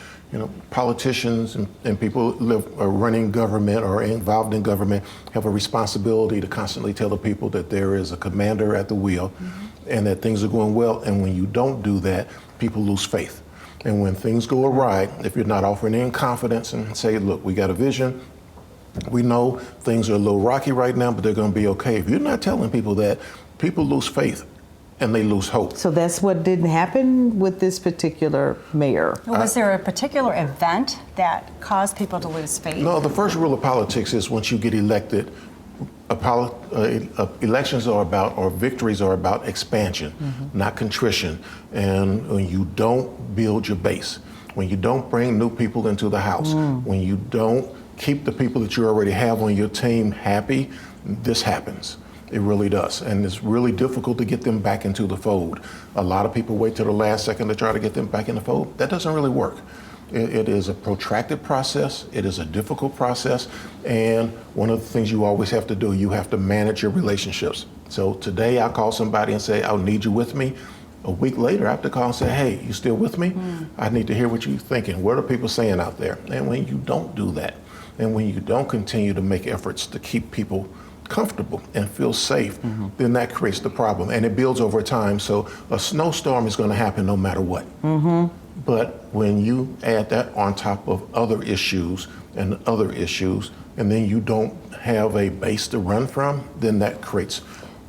politicians and people who are running government or involved in government have a responsibility to constantly tell the people that there is a commander at the wheel, and that things are going well. And when you don't do that, people lose faith. And when things go awry, if you're not offering any confidence and say, look, we got a vision, we know things are a little rocky right now, but they're going to be okay. If you're not telling people that, people lose faith and they lose hope. So that's what didn't happen with this particular mayor. Was there a particular event that caused people to lose faith? No, the first rule of politics is once you get elected, elections are about, or victories are about expansion, not contrition. And when you don't build your base, when you don't bring new people into the house, when you don't keep the people that you already have on your team happy, this happens. It really does. And it's really difficult to get them back into the fold. A lot of people wait till the last second to try to get them back in the fold. That doesn't really work. It is a protracted process. It is a difficult process. And one of the things you always have to do, you have to manage your relationships. So today I call somebody and say, I'll need you with me. A week later, I have to call and say, hey, you still with me? I need to hear what you're thinking. What are people saying out there? And when you don't do that, and when you don't continue to make efforts to keep people comfortable and feel safe, then that creates the problem. And it builds over time. So a snowstorm is going to happen no matter what. But when you add that on top of other issues, and then you don't have a base to run from, then that creates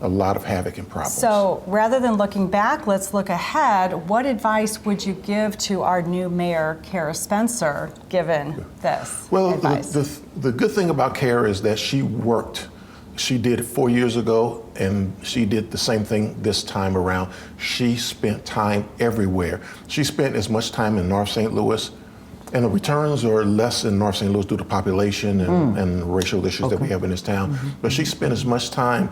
a lot of havoc and problems. So rather than looking back, let's look ahead. What advice would you give to our new mayor, Kara Spencer, given this advice? The good thing about Kara is that she worked. She did it 4 years ago, and she did the same thing this time around. She spent time everywhere. She spent as much time in North St. Louis, and the returns are less in North St. Louis due to population and racial issues that we have in this town. But she spent as much time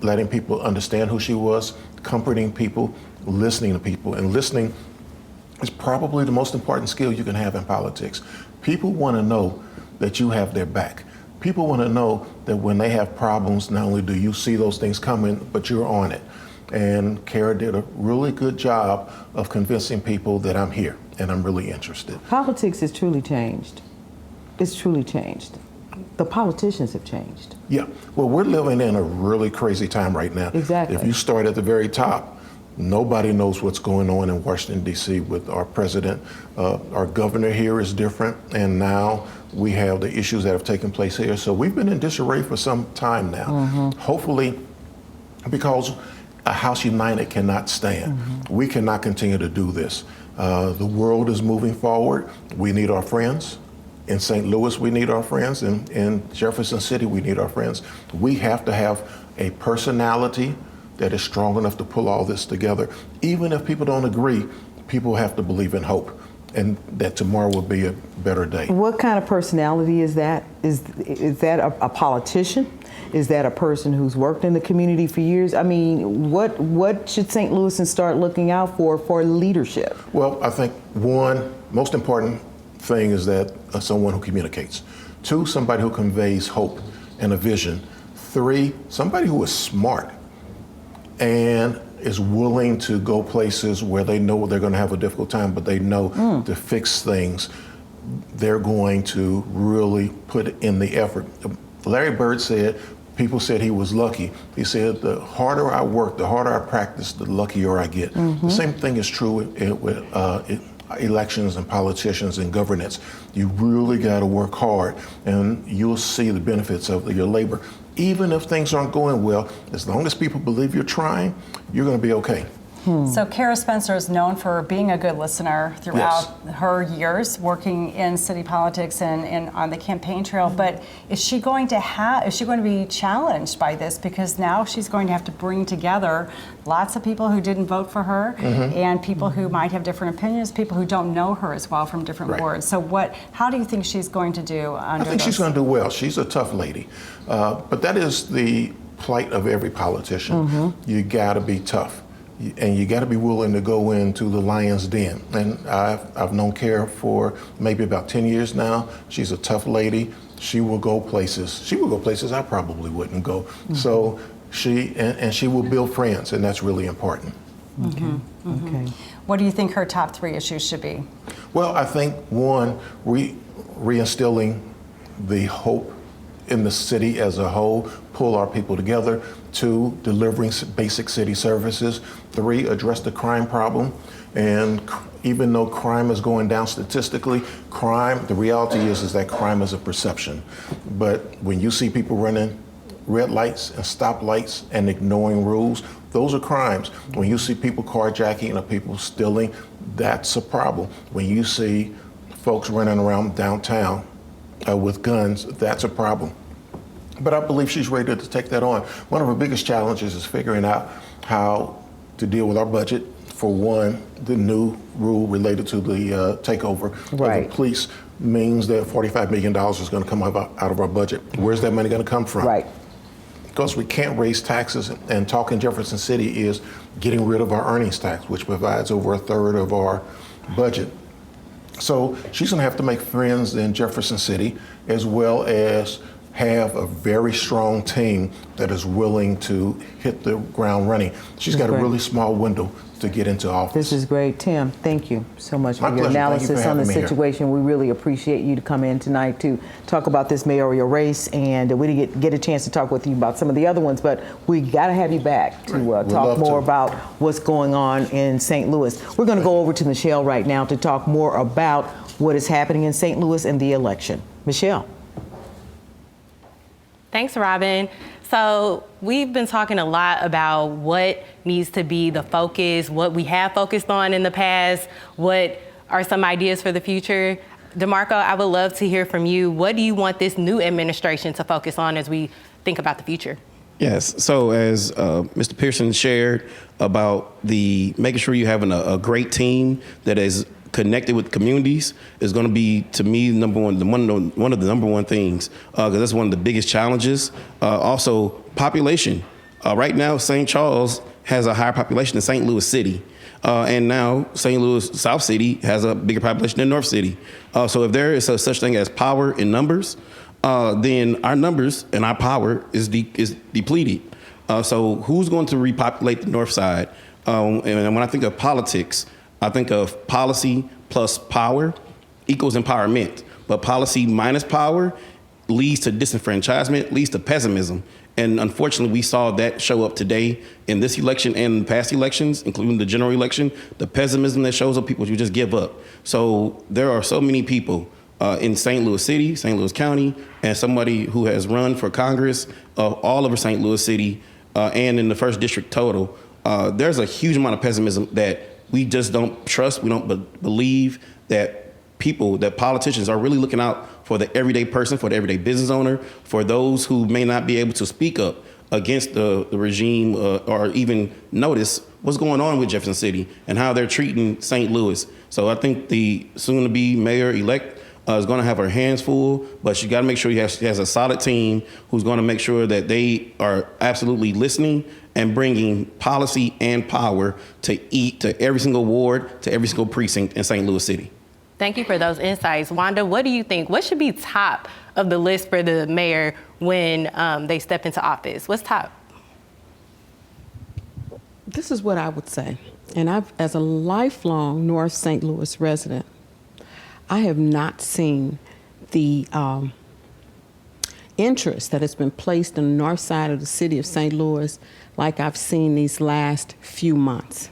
letting people understand who she was, comforting people, listening to people. And listening is probably the most important skill you can have in politics. People want to know that you have their back. People want to know that when they have problems, not only do you see those things coming, but you're on it. And Kara did a really good job of convincing people that I'm here and I'm really interested. Politics has truly changed. It's truly changed. The politicians have changed. Yeah, well, we're living in a really crazy time right now. Exactly. If you start at the very top, nobody knows what's going on in Washington, D.C. with our president. Our governor here is different, and now we have the issues that have taken place here. So we've been in disarray for some time now. Hopefully, because a House united cannot stand. We cannot continue to do this. The world is moving forward. We need our friends. In St. Louis, we need our friends. In Jefferson City, we need our friends. We have to have a personality that is strong enough to pull all this together. Even if people don't agree, people have to believe in hope and that tomorrow will be a better day. What kind of personality is that? Is that a politician? Is that a person who's worked in the community for years? I mean, what should St. Louisans start looking out for leadership? Well, I think one, most important thing is that someone who communicates. 2, somebody who conveys hope and a vision. 3, somebody who is smart and is willing to go places where they know they're going to have a difficult time, but they know to fix things. They're going to really put in the effort. Larry Bird said, people said he was lucky. He said, the harder I work, the harder I practice, the luckier I get. The same thing is true with elections and politicians and governance. You really got to work hard, and you'll see the benefits of your labor. Even if things aren't going well, as long as people believe you're trying, you're going to be okay. So Kara Spencer is known for being a good listener throughout her years working in city politics and on the campaign trail. But is she going to be challenged by this? Because now she's going to have to bring together lots of people who didn't vote for her and people who might have different opinions, people who don't know her as well from different wards. So how do you think she's going to do under I think she's going to do well. She's a tough lady. But that is the plight of every politician. You got to be tough. And you got to be willing to go into the lion's den. And I've known Kara for maybe about 10 years now. She's a tough lady. She will go places. She will go places I probably wouldn't go. So she will build friends, and that's really important. Okay. What do you think her top 3 issues should be? Well, I think 1, reinstilling the hope in the city as a whole, pull our people together. 2, delivering basic city services. 3, address the crime problem. And even though crime is going down statistically, the reality is that crime is a perception. But when you see people running red lights and stop lights and ignoring rules, those are crimes. When you see people carjacking or people stealing, that's a problem. When you see folks running around downtown with guns, that's a problem. But I believe she's ready to take that on. One of her biggest challenges is figuring out how to deal with our budget. For one, the new rule related to the takeover of the police means that $45 million is going to come out of our budget. Where's that money going to come from? Right. Because we can't raise taxes, and talk in Jefferson City is getting rid of our earnings tax, which provides over a third of our budget. So she's going to have to make friends in Jefferson City, as well as have a very strong team that is willing to hit the ground running. She's got a really small window to get into office. This is great. Tim, thank you so much for your pleasure. Thank you for analysis on the having me here. situation. We really appreciate you to come in tonight to talk about this mayoral race, and we didn't get a chance to talk with you about some of the other ones, but we got to have you back to talk more about what's going on in St. Louis. We're going to go over to Michelle right now to talk more about what is happening in St. Louis and the election. Michelle. Thanks, Robin. So we've been talking a lot about what needs to be the focus, what we have focused on in the past, what are some ideas for the future. DeMarco, I would love to hear from you. What do you want this new administration to focus on as we think about the future? Yes, so as Mr. Pearson shared about the making sure you're having a great team that is connected with communities is going to be, to me, one of the number one things, because that's one of the biggest challenges. Also, population. Right now, St. Charles has a higher population than St. Louis City. And now St. Louis South City has a bigger population than North City. So if there is such thing as power in numbers, then our numbers and our power is depleted. So who's going to repopulate the North Side? And when I think of politics, I think of policy plus power equals empowerment. But policy minus power leads to disenfranchisement, leads to pessimism. And unfortunately, we saw that show up today in this election and past elections, including the general election, the pessimism that shows up, people who just give up. So there are so many people in St. Louis City, St. Louis County, and somebody who has run for Congress all over St. Louis City and in the first district total. There's a huge amount of pessimism that we just don't trust. We don't believe that politicians are really looking out for the everyday person, for the everyday business owner, for those who may not be able to speak up against the regime or even notice what's going on with Jefferson City and how they're treating St. Louis. So I think the soon-to-be mayor-elect is going to have her hands full, but she got to make sure she has a solid team who's going to make sure that they are absolutely listening and bringing policy and power to every single ward, to every single precinct in St. Louis City. Thank you for those insights. Wanda, what do you think? What should be top of the list for the mayor when they step into office? What's top? This is what I would say. And as a lifelong North St. Louis resident, I have not seen the interest that has been placed on the north side of the city of St. Louis like I've seen these last few months.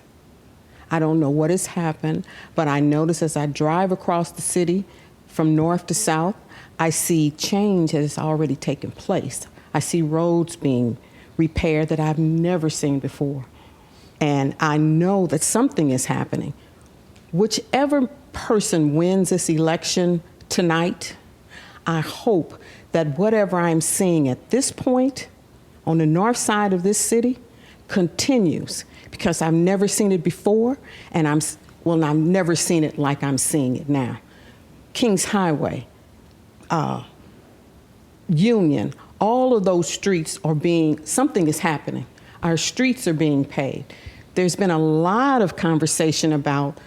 I don't know what has happened, but I notice as I drive across the city from north to south, I see change has already taken place. I see roads being repaired that I've never seen before. And I know that something is happening. Whichever person wins this election tonight, I hope that whatever I'm seeing at this point on the north side of this city continues, because I've never seen it before, and I've never seen it like I'm seeing it now. Kings Highway, Union, all of those streets something is happening. Our streets are being paved. There's been a lot of conversation about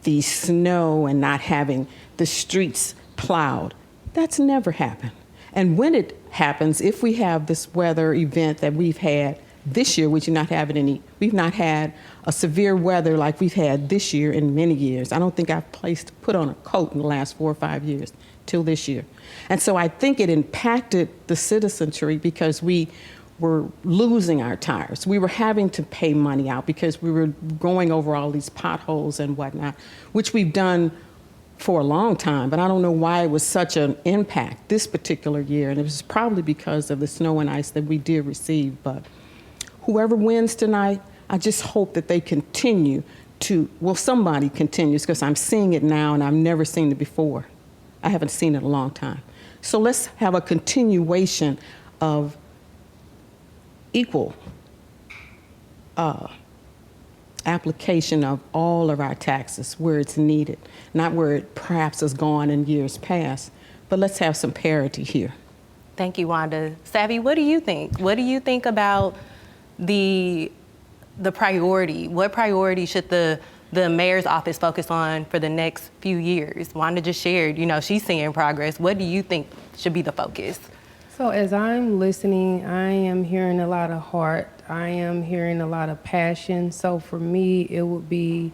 the snow and not having the streets plowed. That's never happened. And when it happens, if we have this weather event that we've had this year, we've not had a severe weather like we've had this year in many years. I don't think I've put on a coat in the last 4 or 5 years till this year. And so I think it impacted the citizenry because we were losing our tires. We were having to pay money out because we were going over all these potholes and whatnot, which we've done for a long time, but I don't know why it was such an impact this particular year. And it was probably because of the snow and ice that we did receive. But whoever wins tonight, I just hope that they continue somebody continues, because I'm seeing it now and I've never seen it before. I haven't seen it in a long time. So let's have a continuation of equal application of all of our taxes where it's needed, not where it perhaps has gone in years past, but let's have some parity here. Thank you, Wanda. Savvy, what do you think? What do you think about the priority? What priority should the mayor's office focus on for the next few years? Wanda just shared, she's seeing progress. What do you think should be the focus? So as I'm listening, I am hearing a lot of heart. I am hearing a lot of passion. So for me, it would be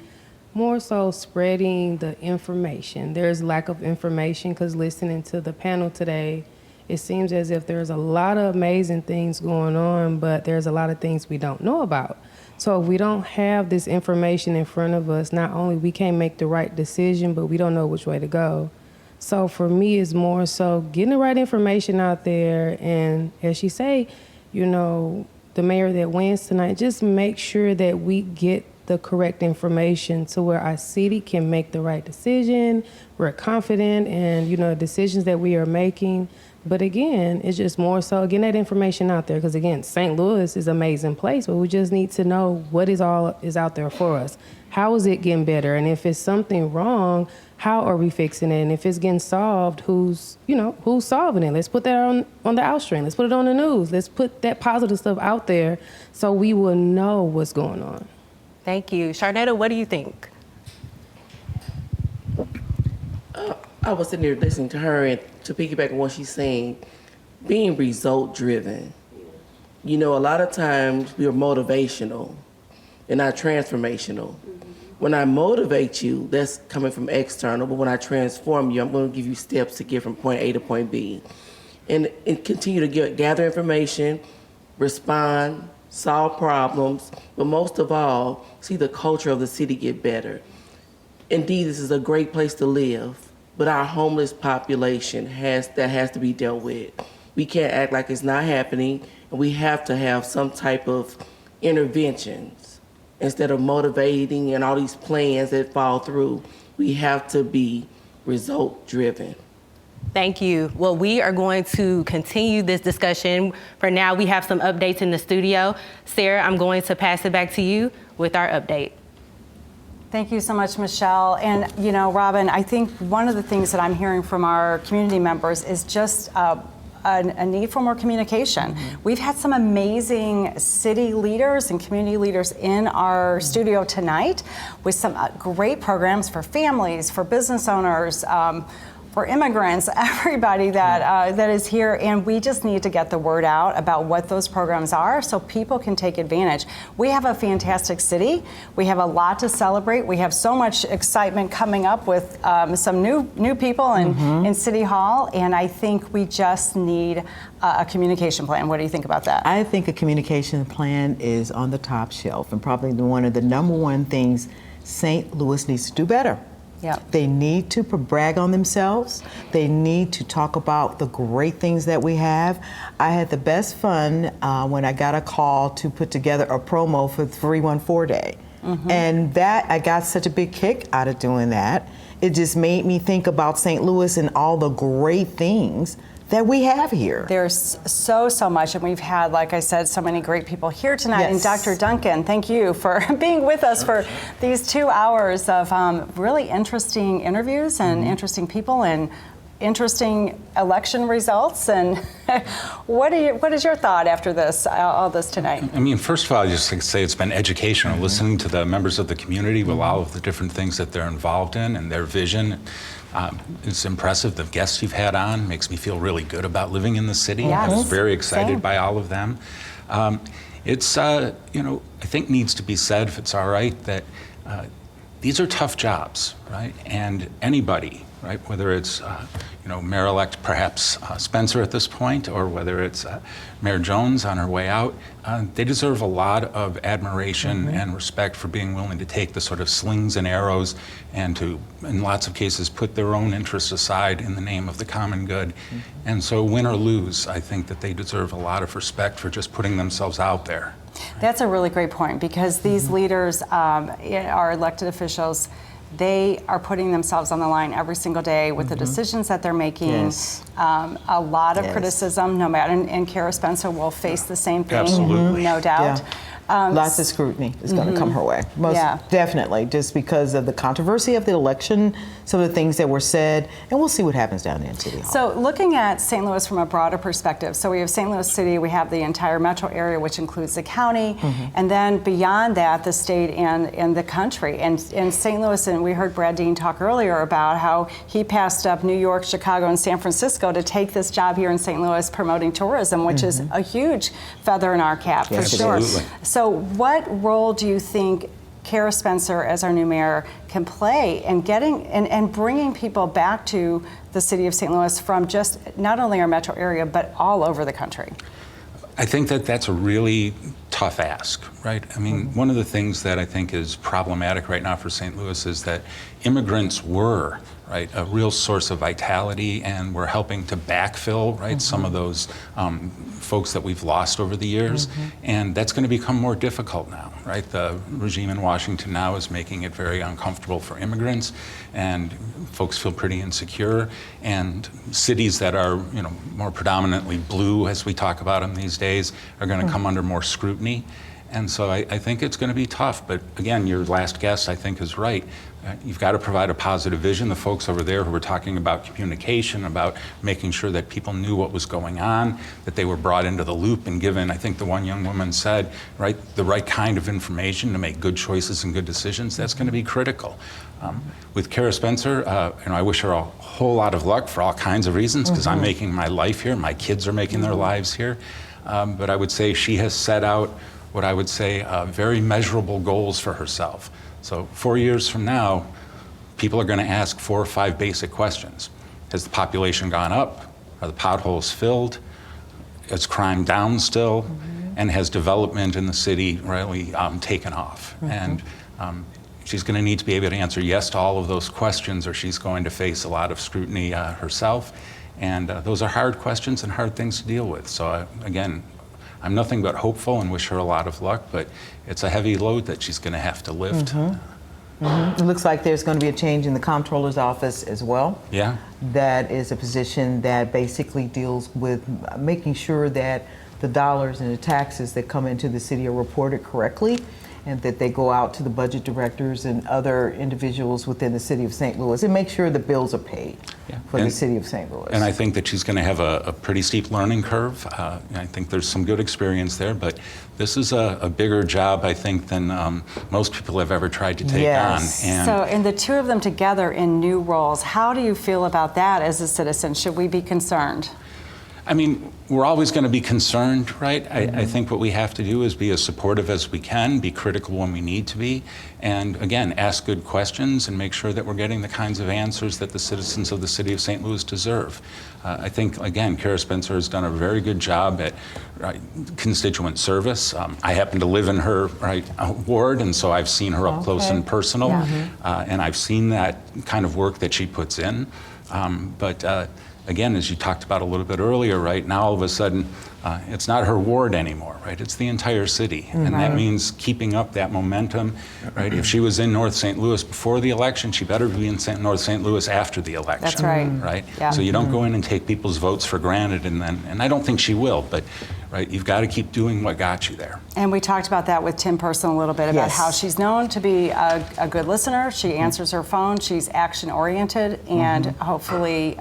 more so spreading the information. There's lack of information because listening to the panel today, it seems as if there's a lot of amazing things going on, but there's a lot of things we don't know about. So if we don't have this information in front of us, not only we can't make the right decision, but we don't know which way to go. So for me, it's more so getting the right information out there. And as she say, the mayor that wins tonight, just make sure that we get the correct information to where our city can make the right decision. We're confident in, decisions that we are making. But again, it's just more so getting that information out there. Because again, St. Louis is an amazing place, but we just need to know what is out there for us. How is it getting better? And if it's something wrong, how are we fixing it? And if it's getting solved, who's solving it? Let's put that on the outstream. Let's put it on the news. Let's put that positive stuff out there so we will know what's going on. Thank you. Sharnetta, what do you think? I was sitting there listening to her, and to piggyback on what she's saying, being result driven. A lot of times we are motivational and not transformational. When I motivate you, that's coming from external, but when I transform you, I'm going to give you steps to get from point A to point B. And continue to gather information, respond, solve problems, but most of all, see the culture of the city get better. Indeed, this is a great place to live, but our homeless population has to be dealt with. We can't act like it's not happening, and we have to have some type of interventions. Instead of motivating and all these plans that fall through, we have to be result driven. Thank you. Well, we are going to continue this discussion. For now, we have some updates in the studio. Sarah, I'm going to pass it back to you with our update. Thank you so much, Michelle. And, Robin, I think one of the things that I'm hearing from our community members is just a need for more communication. We've had some amazing city leaders and community leaders in our studio tonight with some great programs for families, for business owners, for immigrants, everybody that is here, and we just need to get the word out about what those programs are so people can take advantage. We have a fantastic city. We have a lot to celebrate. We have so much excitement coming up with some new people in City Hall, and I think we just need a communication plan. What do you think about that? I think a communication plan is on the top shelf and probably one of the number one things St. Louis needs to do better. Yeah. They need to brag on themselves. They need to talk about the great things that we have. I had the best fun when I got a call to put together a promo for 314 Day. And that, I got such a big kick out of doing that. It just made me think about St. Louis and all the great things that we have here. There's so much, and we've had, like I said, so many great people here tonight. Yes. And Dr. Duncan, thank you for being with us for these 2 hours of really interesting interviews and interesting people and interesting election results. And what is your thought after this, all this tonight? I mean, first of all, I just like to say it's been educational, listening to the members of the community with all of the different things that they're involved in and their vision. It's impressive. The guests you've had on makes me feel really good about living in the city. Yes. I was very excited by all of them. It's, I think needs to be said, if it's all right, that these are tough jobs, right? And anybody, right, whether it's, Mayor-elect perhaps Spencer at this point, or whether it's Mayor Jones on her way out, they deserve a lot of admiration and respect for being willing to take the sort of slings and arrows and to, in lots of cases, put their own interests aside in the name of the common good. And so win or lose, I think that they deserve a lot of respect for just putting themselves out there. That's a really great point, because these leaders, our elected officials, they are putting themselves on the line every single day with the decisions that they're making. Yes. A lot of Yes. criticism, no matter, and Kara Spencer will face the same thing, Absolutely. no doubt. Lots of scrutiny is going to come her way, most definitely, just because of the controversy of the election, some of the things that were said, and we'll see what happens down there in City Hall. So looking at St. Louis from a broader perspective, so we have St. Louis City, we have the entire metro area, which includes the county, and then beyond that, the state and the country. And in St. Louis, and we heard Brad Dean talk earlier about how he passed up New York, Chicago, and San Francisco to take this job here in St. Louis promoting tourism, which is a huge feather in our cap, for sure. Absolutely. So what role do you think Kara Spencer, as our new mayor, can play in getting and bringing people back to the city of St. Louis from just not only our metro area, but all over the country? I think that that's a really tough ask, right? I mean, one of the things that I think is problematic right now for St. Louis is that immigrants were, right, a real source of vitality, and we're helping to backfill, right, some of those folks that we've lost over the years, and that's going to become more difficult now, right? The regime in Washington now is making it very uncomfortable for immigrants, and folks feel pretty insecure, and cities that are, you know, more predominantly blue, as we talk about them these days, are going to come under more scrutiny. And so I think it's going to be tough. But again, your last guest, I think, is right. You've got to provide a positive vision. The folks over there who were talking about communication, about making sure that people knew what was going on, that they were brought into the loop and given, I think the one young woman said, right, the right kind of information to make good choices and good decisions. That's going to be critical. With Kara Spencer, I wish her a whole lot of luck for all kinds of reasons, because I'm making my life here. My kids are making their lives here. But I would say she has set out what I would say very measurable goals for herself. So 4 years from now, people are going to ask 4 or 5 basic questions. Has the population gone up? Are the potholes filled? Is crime down still? And has development in the city really taken off? And she's going to need to be able to answer yes to all of those questions, or she's going to face a lot of scrutiny herself. And those are hard questions and hard things to deal with. So again, I'm nothing but hopeful and wish her a lot of luck, but it's a heavy load that she's going to have to lift. It looks like there's going to be a change in the Comptroller's office as well. Yeah. That is a position that basically deals with making sure that the dollars and the taxes that come into the city are reported correctly, and that they go out to the budget directors and other individuals within the city of St. Louis and make sure the bills are paid for the city of St. Louis. And I think that she's going to have a pretty steep learning curve. I think there's some good experience there, but this is a bigger job, I think, than most people have ever tried to take on. And the two of them together in new roles, how do you feel about that as a citizen? Should we be concerned? I mean, we're always going to be concerned, right? I think what we have to do is be as supportive as we can, be critical when we need to be, and again, ask good questions and make sure that we're getting the kinds of answers that the citizens of the city of St. Louis deserve. I think, again, Kara Spencer has done a very good job at constituent service. I happen to live in her ward, and so I've seen her up close and personal, and I've seen that kind of work that she puts in. Again, as you talked about a little bit earlier, right, now all of a sudden, it's not her ward anymore, right? It's the entire city. And that means keeping up that momentum, right? If she was in North St. Louis before the election, she better be in North St. Louis after the election. That's right. Right? Yeah. So you don't go in and take people's votes for granted, and I don't think she will, but right, you've got to keep doing what got you there. And we talked about that with Tim Person a little bit, about how she's known to be a good listener. She answers her phone. She's action-oriented, and hopefully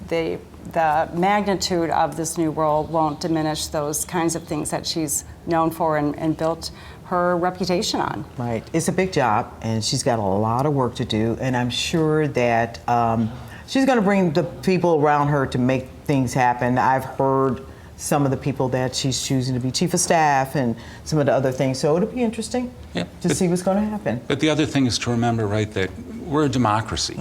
the magnitude of this new role won't diminish those kinds of things that she's known for and built her reputation on. Right. It's a big job, and she's got a lot of work to do, and I'm sure that she's going to bring the people around her to make things happen. I've heard some of the people that she's choosing to be chief of staff and some of the other things, so it'll be interesting to see what's going to happen. But the other thing is to remember, right, that we're a democracy.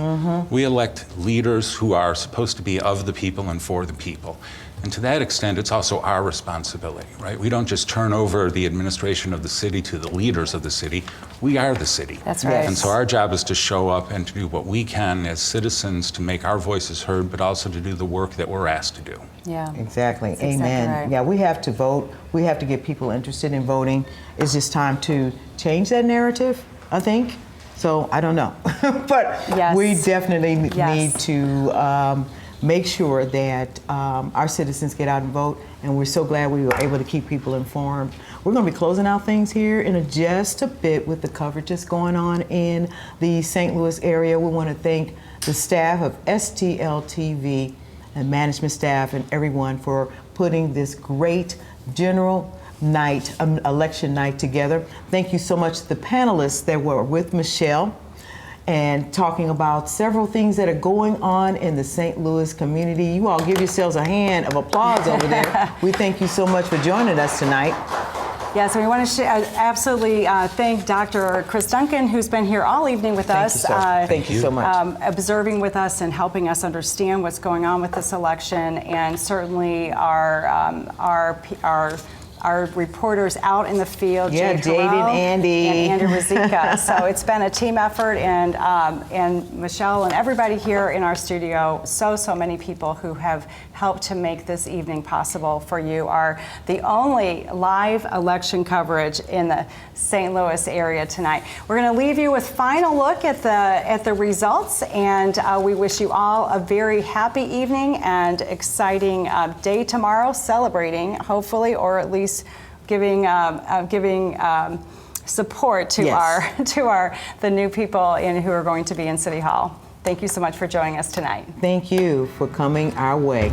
We elect leaders who are supposed to be of the people and for the people. And to that extent, it's also our responsibility, right? We don't just turn over the administration of the city to the leaders of the city. We are the city. That's right. And so our job is to show up and to do what we can as citizens to make our voices heard, but also to do the work that we're asked to do. Yeah. Exactly. That's Amen. exactly right. Yeah, we have to vote. We have to get people interested in voting. It's just time to change that narrative, I think. So I don't know. But Yes. we definitely Yes. need to make sure that our citizens get out and vote, and we're so glad we were able to keep people informed. We're going to be closing out things here in just a bit with the coverage that's going on in the St. Louis area. We want to thank the staff of STL TV and management staff and everyone for putting this great general night, election night together. Thank you so much to the panelists that were with Michelle and talking about several things that are going on in the St. Louis community. You all give yourselves a hand of applause over there. We thank you so much for joining us tonight. Yes, and we want to absolutely thank Dr. Chris Duncan, who's been here all evening with us. Thank you so much. Observing with us and helping us understand what's going on with this election, and certainly our reporters out in the field, Yeah, Jay Jaden, Terrell Andy. and Andrew Razika. So it's been a team effort, and Michelle and everybody here in our studio, so many people who have helped to make this evening possible for you, are the only live election coverage in the St. Louis area tonight. We're going to leave you with final look at the results, and we wish you all a very happy evening and exciting day tomorrow, celebrating, hopefully, or at least giving support to Yes. the new people who are going to be in City Hall. Thank you so much for joining us tonight. Thank you for coming our way.